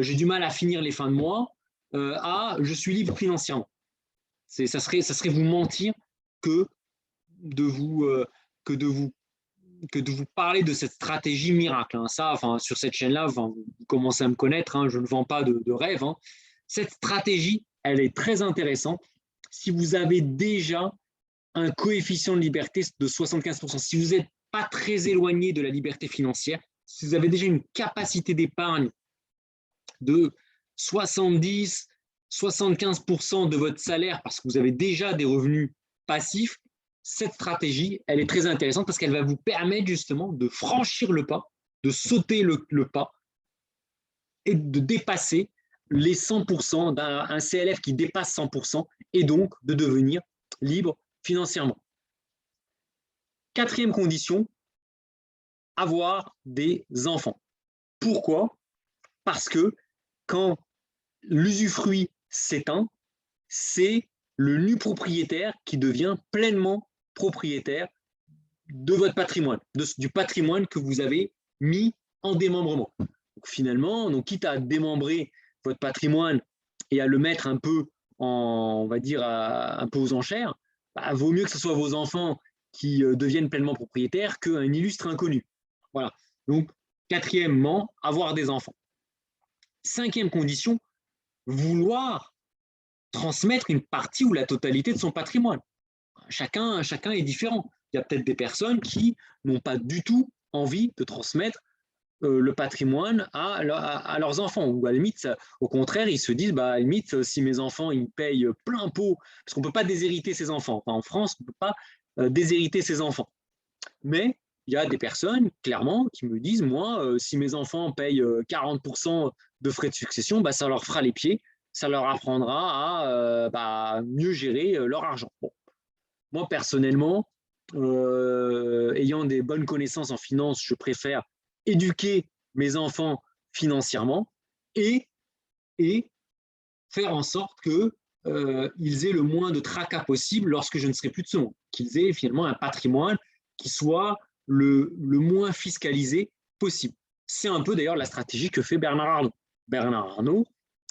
j'ai du mal à finir les fins de mois à je suis libre financièrement. Ça serait vous mentir que de vous parler de cette stratégie miracle. Hein. Ça, sur cette chaîne-là, vous commencez à me connaître, hein, je ne vends pas de rêve. Hein. Cette stratégie, elle est très intéressante si vous avez déjà un coefficient de liberté de 75%, si vous n'êtes pas très éloigné de la liberté financière, si vous avez déjà une capacité d'épargne de 70-75% de votre salaire parce que vous avez déjà des revenus passifs, cette stratégie, elle est très intéressante parce qu'elle va vous permettre justement de franchir le pas, de sauter le pas et de dépasser les 100% d'un CLF qui dépasse 100% et donc de devenir libre financièrement. Quatrième condition, avoir des enfants. Pourquoi? Parce que quand l'usufruit s'éteint, c'est le nu propriétaire qui devient pleinement propriétaire de votre patrimoine, du patrimoine que vous avez mis en démembrement. Donc finalement, quitte à démembrer votre patrimoine et à le mettre un peu on va dire, un peu aux enchères, vaut mieux que ce soit vos enfants qui deviennent pleinement propriétaires qu'un illustre inconnu. Voilà. Donc, quatrièmement, avoir des enfants. Cinquième condition, vouloir transmettre une partie ou la totalité de son patrimoine. Chacun est différent. Il y a peut-être des personnes qui n'ont pas du tout envie de transmettre le patrimoine à leurs enfants. Ou à la limite, au contraire, ils se disent, à la limite, si mes enfants ils payent plein pot, parce qu'on ne peut pas déshériter ses enfants. En France, on ne peut pas déshériter ses enfants. Mais il y a des personnes, clairement, qui me disent, moi, si mes enfants payent 40% de frais de succession, bah, ça leur fera les pieds, ça leur apprendra à mieux gérer leur argent. Bon. Moi, personnellement, ayant des bonnes connaissances en finance, je préfère éduquer mes enfants financièrement et, et faire en sorte qu'ils aient le moins de tracas possible lorsque je ne serai plus de ce monde, qu'ils aient finalement un patrimoine qui soit le moins fiscalisé possible. C'est un peu d'ailleurs la stratégie que fait Bernard Arnault. Bernard Arnault,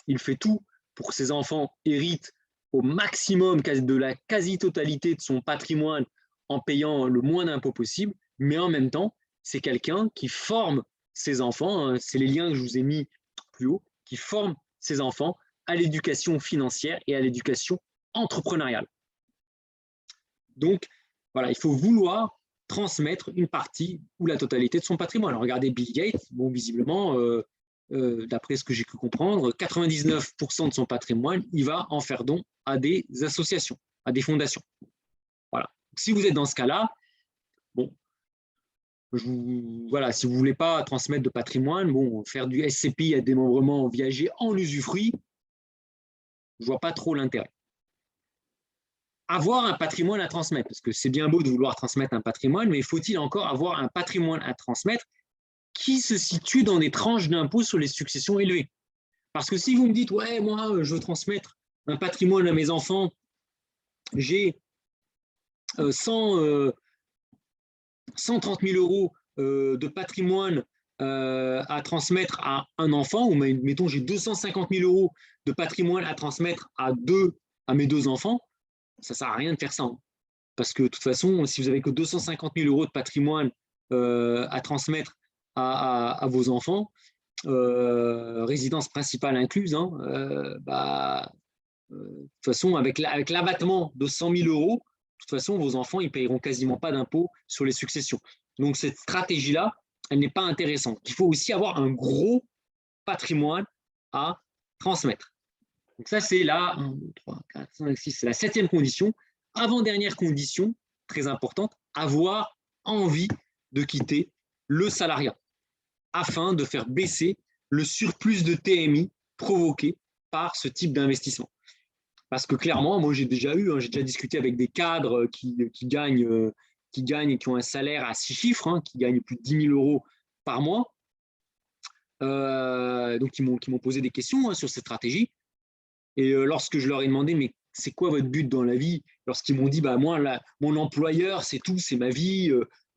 il fait tout pour que ses enfants héritent au maximum de la quasi-totalité de son patrimoine en payant le moins d'impôts possible, mais en même temps, c'est quelqu'un qui forme ses enfants, hein, c'est les liens que je vous ai mis plus haut, qui forme ses enfants à l'éducation financière et à l'éducation entrepreneuriale. Donc, voilà, il faut vouloir transmettre une partie ou la totalité de son patrimoine. Alors, regardez Bill Gates, bon, visiblement, d'après ce que j'ai pu comprendre, 99% de son patrimoine, il va en faire don à des associations, à des fondations. Voilà. Donc, si vous êtes dans ce cas-là, bon, voilà, si vous ne voulez pas transmettre de patrimoine, bon, faire du SCPI à démembrement viager en usufruit, je ne vois pas trop l'intérêt. Avoir un patrimoine à transmettre, parce que c'est bien beau de vouloir transmettre un patrimoine, mais faut-il encore avoir un patrimoine à transmettre qui se situe dans des tranches d'impôts sur les successions élevées? Parce que si vous me dites, ouais, moi, je veux transmettre un patrimoine à mes enfants, j'ai 130 000 euros de patrimoine à transmettre à un enfant, ou mettons, j'ai 250 000 euros de patrimoine à transmettre à mes deux enfants, ça ne sert à rien de faire ça. Hein. Parce que de toute façon, si vous n'avez que 250 000 euros de patrimoine à transmettre à vos enfants, résidence principale incluse, hein, de toute façon, avec l'abattement de 100 000 euros, de toute façon, vos enfants, ils ne paieront quasiment pas d'impôts sur les successions. Donc, cette stratégie-là, elle n'est pas intéressante. Il faut aussi avoir un gros patrimoine à transmettre. Donc, ça, c'est la 1, 2, 3, 4, 5, 6, c'est la 7e condition. Avant-dernière condition, très importante, avoir envie de quitter le salariat afin de faire baisser le surplus de TMI provoqué par ce type d'investissement. Parce que clairement, moi j'ai déjà discuté avec des cadres qui gagnent et qui ont un salaire à 6 chiffres, hein, qui gagnent plus de 10 000 euros par mois. Donc qui m'ont posé des questions hein, sur cette stratégie. Et lorsque je leur ai demandé, mais c'est quoi votre but dans la vie? Lorsqu'ils m'ont dit, bah, moi, mon employeur, c'est tout, c'est ma vie.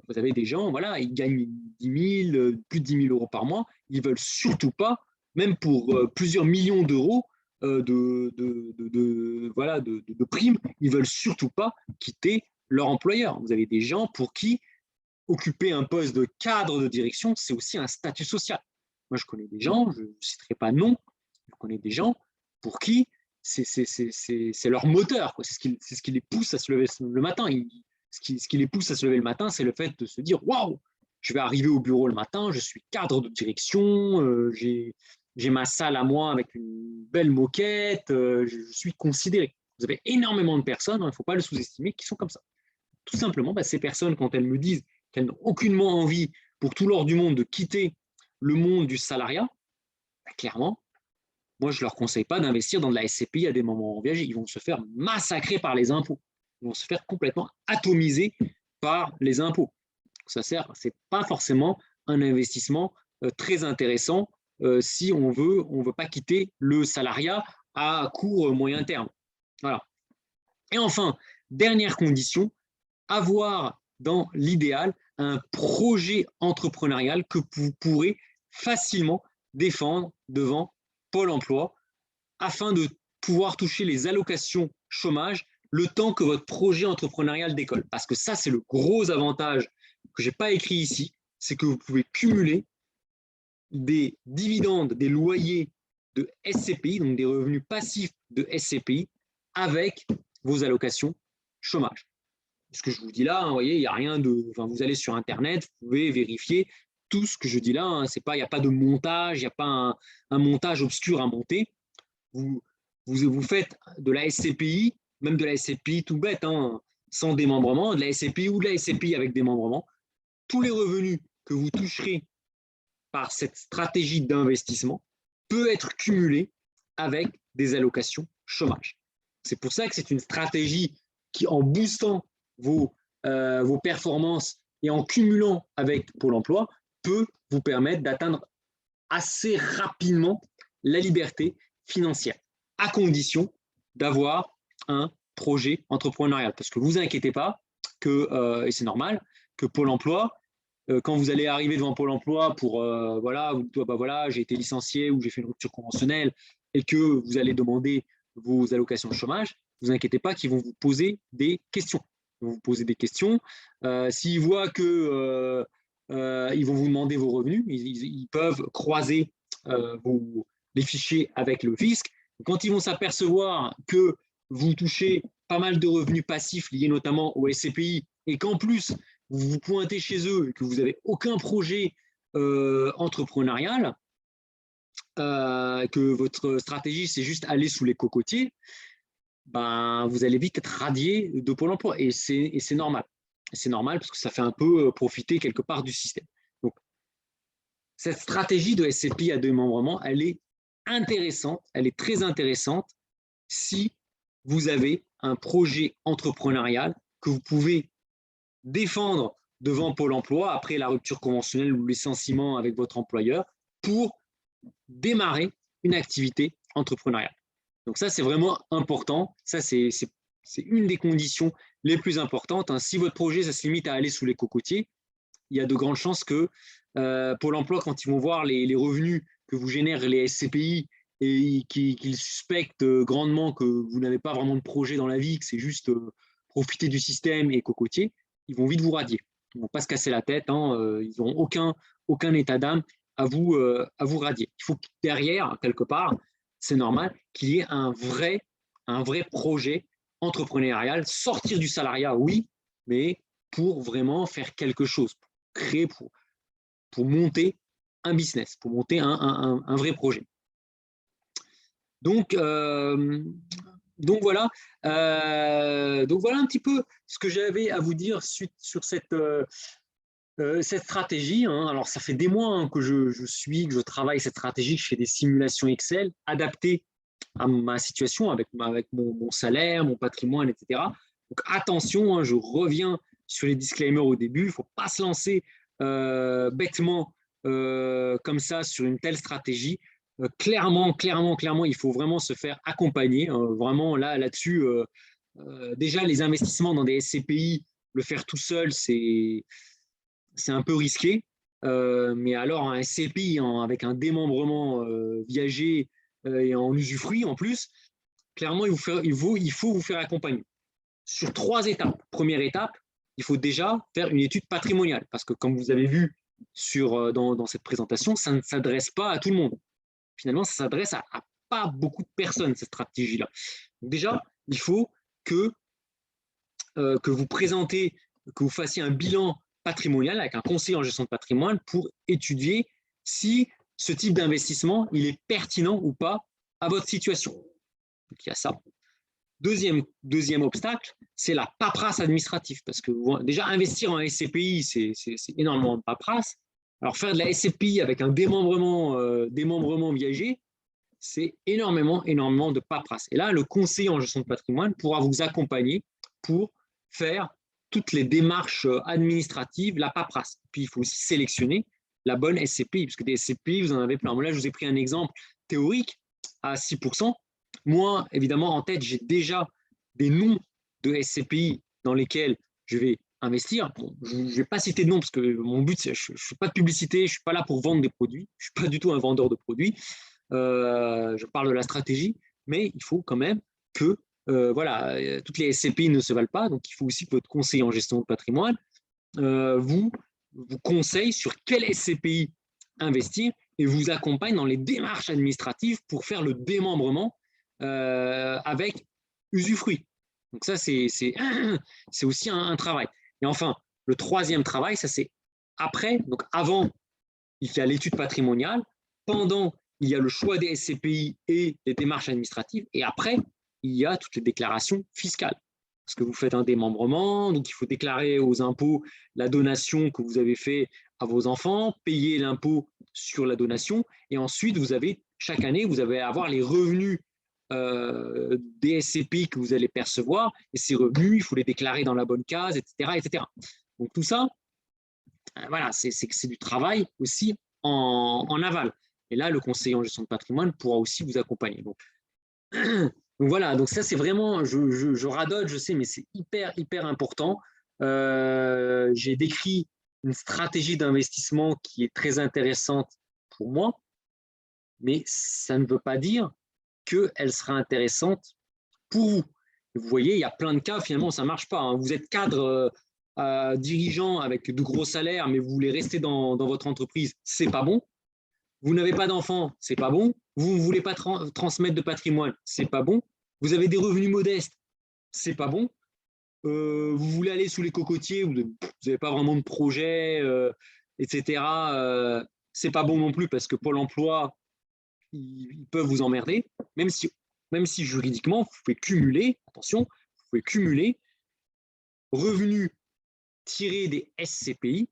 Vous avez des gens, voilà, ils gagnent 10 000, plus de 10 000 euros par mois. Ils ne veulent surtout pas, même pour plusieurs millions d'euros de primes, ils ne veulent surtout pas quitter leur employeur. Vous avez des gens pour qui occuper un poste de cadre de direction, c'est aussi un statut social. Moi, je connais des gens, je ne citerai pas de nom, je connais des gens pour qui c'est leur moteur, c'est ce qui les pousse à se lever le matin. Ce qui les pousse à se lever le matin, c'est le fait de se dire waouh, je vais arriver au bureau le matin, je suis cadre de direction, j'ai ma salle à moi avec une belle moquette, je suis considéré. Vous avez énormément de personnes, il ne faut pas le sous-estimer, qui sont comme ça. Tout simplement, ces personnes, quand elles me disent qu'elles n'ont aucunement envie pour tout l'or du monde de quitter le monde du salariat, clairement, moi, je ne leur conseille pas d'investir dans de la SCPI à des moments viagés. Ils vont se faire massacrer par les impôts. Ils vont se faire complètement atomiser par les impôts. Ça sert, ce n'est pas forcément un investissement très intéressant si on veut pas quitter le salariat à court moyen terme. Voilà. Et enfin, dernière condition, avoir dans l'idéal un projet entrepreneurial que vous pourrez facilement défendre devant Pôle emploi afin de pouvoir toucher les allocations chômage le temps que votre projet entrepreneurial décolle. Parce que ça, c'est le gros avantage que je n'ai pas écrit ici, c'est que vous pouvez cumuler des dividendes, des loyers de SCPI, donc des revenus passifs de SCPI, avec vos allocations chômage. Ce que je vous dis là, hein, vous voyez, il n'y a rien de. Enfin, vous allez sur Internet, vous pouvez vérifier tout ce que je dis là. Hein, il n'y a pas de montage, il n'y a pas un montage obscur à monter. Vous faites de la SCPI, même de la SCPI tout bête, hein, sans démembrement, de la SCPI ou de la SCPI avec démembrement. tous les revenus que vous toucherez par cette stratégie d'investissement peut être cumulé avec des allocations chômage. C'est pour ça que c'est une stratégie qui, en boostant vos performances et en cumulant avec Pôle emploi, peut vous permettre d'atteindre assez rapidement la liberté financière, à condition d'avoir un projet entrepreneurial. Parce que vous inquiétez pas, et c'est normal, que Pôle emploi, quand vous allez arriver devant Pôle emploi pour, voilà, j'ai été licencié ou j'ai fait une rupture conventionnelle et que vous allez demander vos allocations de chômage, ne vous inquiétez pas qu'ils vont vous poser des questions. Ils vont vous poser des questions. S'ils voient que ils vont vous demander vos revenus, ils peuvent croiser les fichiers avec le fisc. Quand ils vont s'apercevoir que vous touchez pas mal de revenus passifs liés notamment au SCPI et qu'en plus, vous vous pointez chez eux et que vous n'avez aucun projet entrepreneurial, que votre stratégie, c'est juste aller sous les cocotiers, ben, vous allez vite être radié de Pôle emploi. Et c'est normal. C'est normal parce que ça fait un peu profiter quelque part du système. Donc, cette stratégie de SCPI à démembrement, elle est intéressante, elle est très intéressante si vous avez un projet entrepreneurial que vous pouvez défendre devant Pôle emploi après la rupture conventionnelle ou le licenciement avec votre employeur pour démarrer une activité entrepreneuriale. Donc ça, c'est vraiment important. Ça, c'est une des conditions les plus importantes. Si votre projet, ça se limite à aller sous les cocotiers, il y a de grandes chances que Pôle emploi, quand ils vont voir les revenus que vous génèrent les SCPI et qu'ils suspectent grandement que vous n'avez pas vraiment de projet dans la vie, que c'est juste profiter du système et cocotier, ils vont vite vous radier. Ils ne vont pas se casser la tête, ils n'auront aucun état d'âme à vous radier. Il faut que derrière, quelque part, c'est normal qu'il y ait un vrai projet entrepreneurial, sortir du salariat, oui, mais pour vraiment faire quelque chose, pour créer, pour monter un business, pour monter un vrai projet. Donc voilà un petit peu ce que j'avais à vous dire sur cette stratégie. Alors, ça fait des mois que que je travaille cette stratégie, que je fais des simulations Excel adaptées à ma situation avec mon salaire, mon patrimoine, etc. Donc, attention, je reviens sur les disclaimers au début. Il ne faut pas se lancer bêtement comme ça sur une telle stratégie. Clairement, il faut vraiment se faire accompagner. Vraiment, là-dessus, déjà, les investissements dans des SCPI, le faire tout seul, c'est un peu risqué. Mais alors, un SCPI avec un démembrement viager et en usufruit en plus, clairement, il faut vous faire accompagner. Sur 3 étapes. Première étape, il faut déjà faire une étude patrimoniale. Parce que comme vous avez vu dans cette présentation, ça ne s'adresse pas à tout le monde. Finalement, ça s'adresse à pas beaucoup de personnes, cette stratégie-là. Donc déjà, il faut que vous présentez, que vous fassiez un bilan patrimonial avec un conseiller en gestion de patrimoine pour étudier si ce type d'investissement il est pertinent ou pas à votre situation. Donc, il y a ça. Deuxième obstacle, c'est la paperasse administrative. Parce que déjà, investir en SCPI, c'est énormément de paperasse. Alors, faire de la SCPI avec un démembrement viager, c'est énormément de paperasse. Et là, le conseiller en gestion de patrimoine pourra vous accompagner pour faire toutes les démarches administratives, la paperasse. Puis, il faut aussi sélectionner la bonne SCPI, parce que des SCPI, vous en avez plein. Là, je vous ai pris un exemple théorique à 6%. Moi, évidemment, en tête, j'ai déjà des noms de SCPI dans lesquels je vais investir. Bon, je ne vais pas citer de noms parce que mon but, je ne fais pas de publicité, je ne suis pas là pour vendre des produits, je ne suis pas du tout un vendeur de produits. Je parle de la stratégie, mais il faut quand même que toutes les SCPI ne se valent pas, donc il faut aussi que votre conseiller en gestion de patrimoine vous conseille sur quel SCPI investir et vous accompagne dans les démarches administratives pour faire le démembrement avec usufruit. Donc ça, c'est aussi un travail. Et enfin, le troisième travail, ça c'est après, donc avant, il y a l'étude patrimoniale, pendant, il y a le choix des SCPI et les démarches administratives, et après, il y a toutes les déclarations fiscales. parce que vous faites un démembrement, donc il faut déclarer aux impôts la donation que vous avez fait à vos enfants, payer l'impôt sur la donation, et ensuite, chaque année, vous allez avoir les revenus des SCPI que vous allez percevoir, et ces revenus, il faut les déclarer dans la bonne case, etc. etc. Donc tout ça, voilà, c'est du travail aussi en aval. Et là, le conseiller en gestion de patrimoine pourra aussi vous accompagner. Donc voilà, donc ça c'est vraiment, je radote, je sais, mais c'est hyper important. J'ai décrit une stratégie d'investissement qui est très intéressante pour moi, mais ça ne veut pas dire qu'elle sera intéressante pour vous. Vous voyez, il y a plein de cas, finalement, ça ne marche pas. Hein. Vous êtes cadre dirigeant avec de gros salaires, mais vous voulez rester dans votre entreprise, ce n'est pas bon. Vous n'avez pas d'enfants, ce n'est pas bon. Vous ne voulez pas transmettre de patrimoine, ce n'est pas bon. Vous avez des revenus modestes, ce n'est pas bon. Vous voulez aller sous les cocotiers, vous n'avez pas vraiment de projet, etc. Ce n'est pas bon non plus parce que Pôle emploi, ils peuvent vous emmerder, même si juridiquement, vous pouvez cumuler, attention, vous pouvez cumuler revenus tirés des SCPI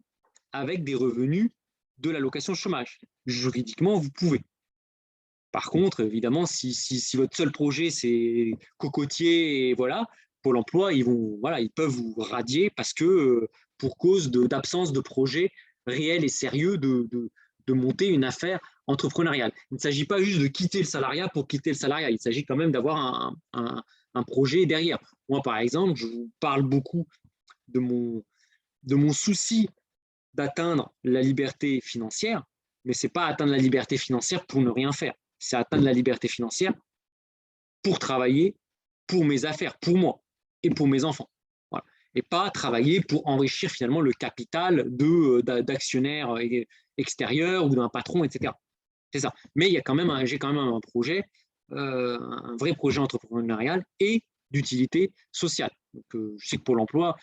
avec des revenus de l'allocation chômage. Juridiquement, vous pouvez. Par contre, évidemment, si votre seul projet, c'est cocotier, et voilà, Pôle emploi, ils peuvent vous radier parce que, pour cause d'absence de projet réel et sérieux de monter une affaire entrepreneuriale. Il ne s'agit pas juste de quitter le salariat pour quitter le salariat, il s'agit quand même d'avoir un projet derrière. Moi, par exemple, je vous parle beaucoup de mon souci d'atteindre la liberté financière, mais ce n'est pas atteindre la liberté financière pour ne rien faire. C'est atteindre la liberté financière pour travailler pour mes affaires, pour moi et pour mes enfants. Voilà. Et pas travailler pour enrichir finalement le capital d'actionnaires extérieurs ou d'un patron, etc. C'est ça. Mais j'ai quand même un projet, un vrai projet entrepreneurial et d'utilité sociale. Donc, je sais que Pôle emploi,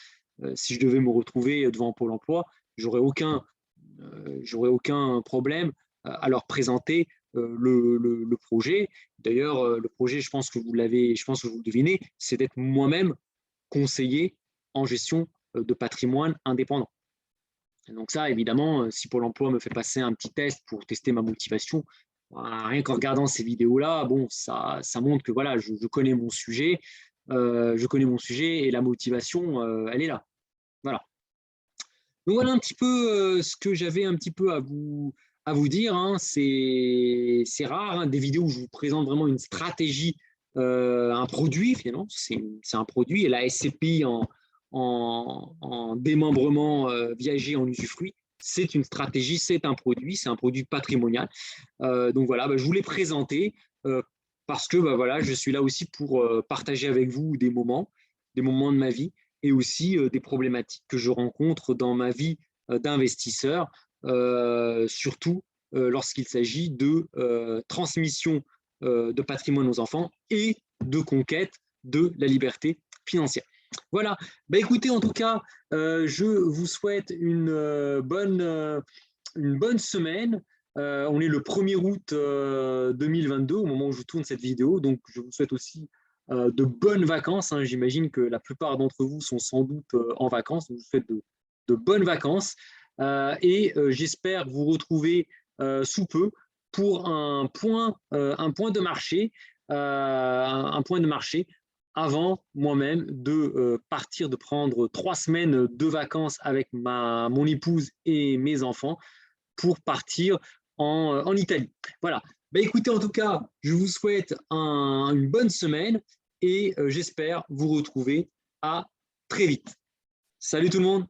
si je devais me retrouver devant Pôle emploi, j'aurais aucun problème à leur présenter le projet. D'ailleurs, le projet, je pense que vous le devinez, c'est d'être moi-même conseiller en gestion de patrimoine indépendant. Et donc ça, évidemment, si Pôle emploi me fait passer un petit test pour tester ma motivation, rien qu'en regardant ces vidéos-là, bon, ça montre que voilà, je connais mon sujet, et la motivation, elle est là. Voilà. Donc voilà un petit peu ce que j'avais un petit peu à vous dire. Hein. C'est rare, hein, des vidéos où je vous présente vraiment une stratégie, un produit finalement. C'est un produit et la SCPI en démembrement viager en usufruit, c'est une stratégie, c'est un produit patrimonial. Donc voilà, je vous l'ai présenté parce que voilà, je suis là aussi pour partager avec vous des moments de ma vie et aussi des problématiques que je rencontre dans ma vie d'investisseur, surtout lorsqu'il s'agit de transmission de patrimoine aux enfants et de conquête de la liberté financière. Voilà, écoutez, en tout cas, je vous souhaite une bonne semaine. On est le 1er août 2022 au moment où je tourne cette vidéo, donc je vous souhaite aussi de bonnes vacances. Hein. J'imagine que la plupart d'entre vous sont sans doute en vacances, donc je vous souhaite de bonnes vacances et j'espère vous retrouver sous peu pour un point de marché, avant moi-même de partir, de prendre 3 semaines de vacances avec mon épouse et mes enfants pour partir en Italie. Voilà. Écoutez, en tout cas, je vous souhaite une bonne semaine et j'espère vous retrouver à très vite. Salut tout le monde!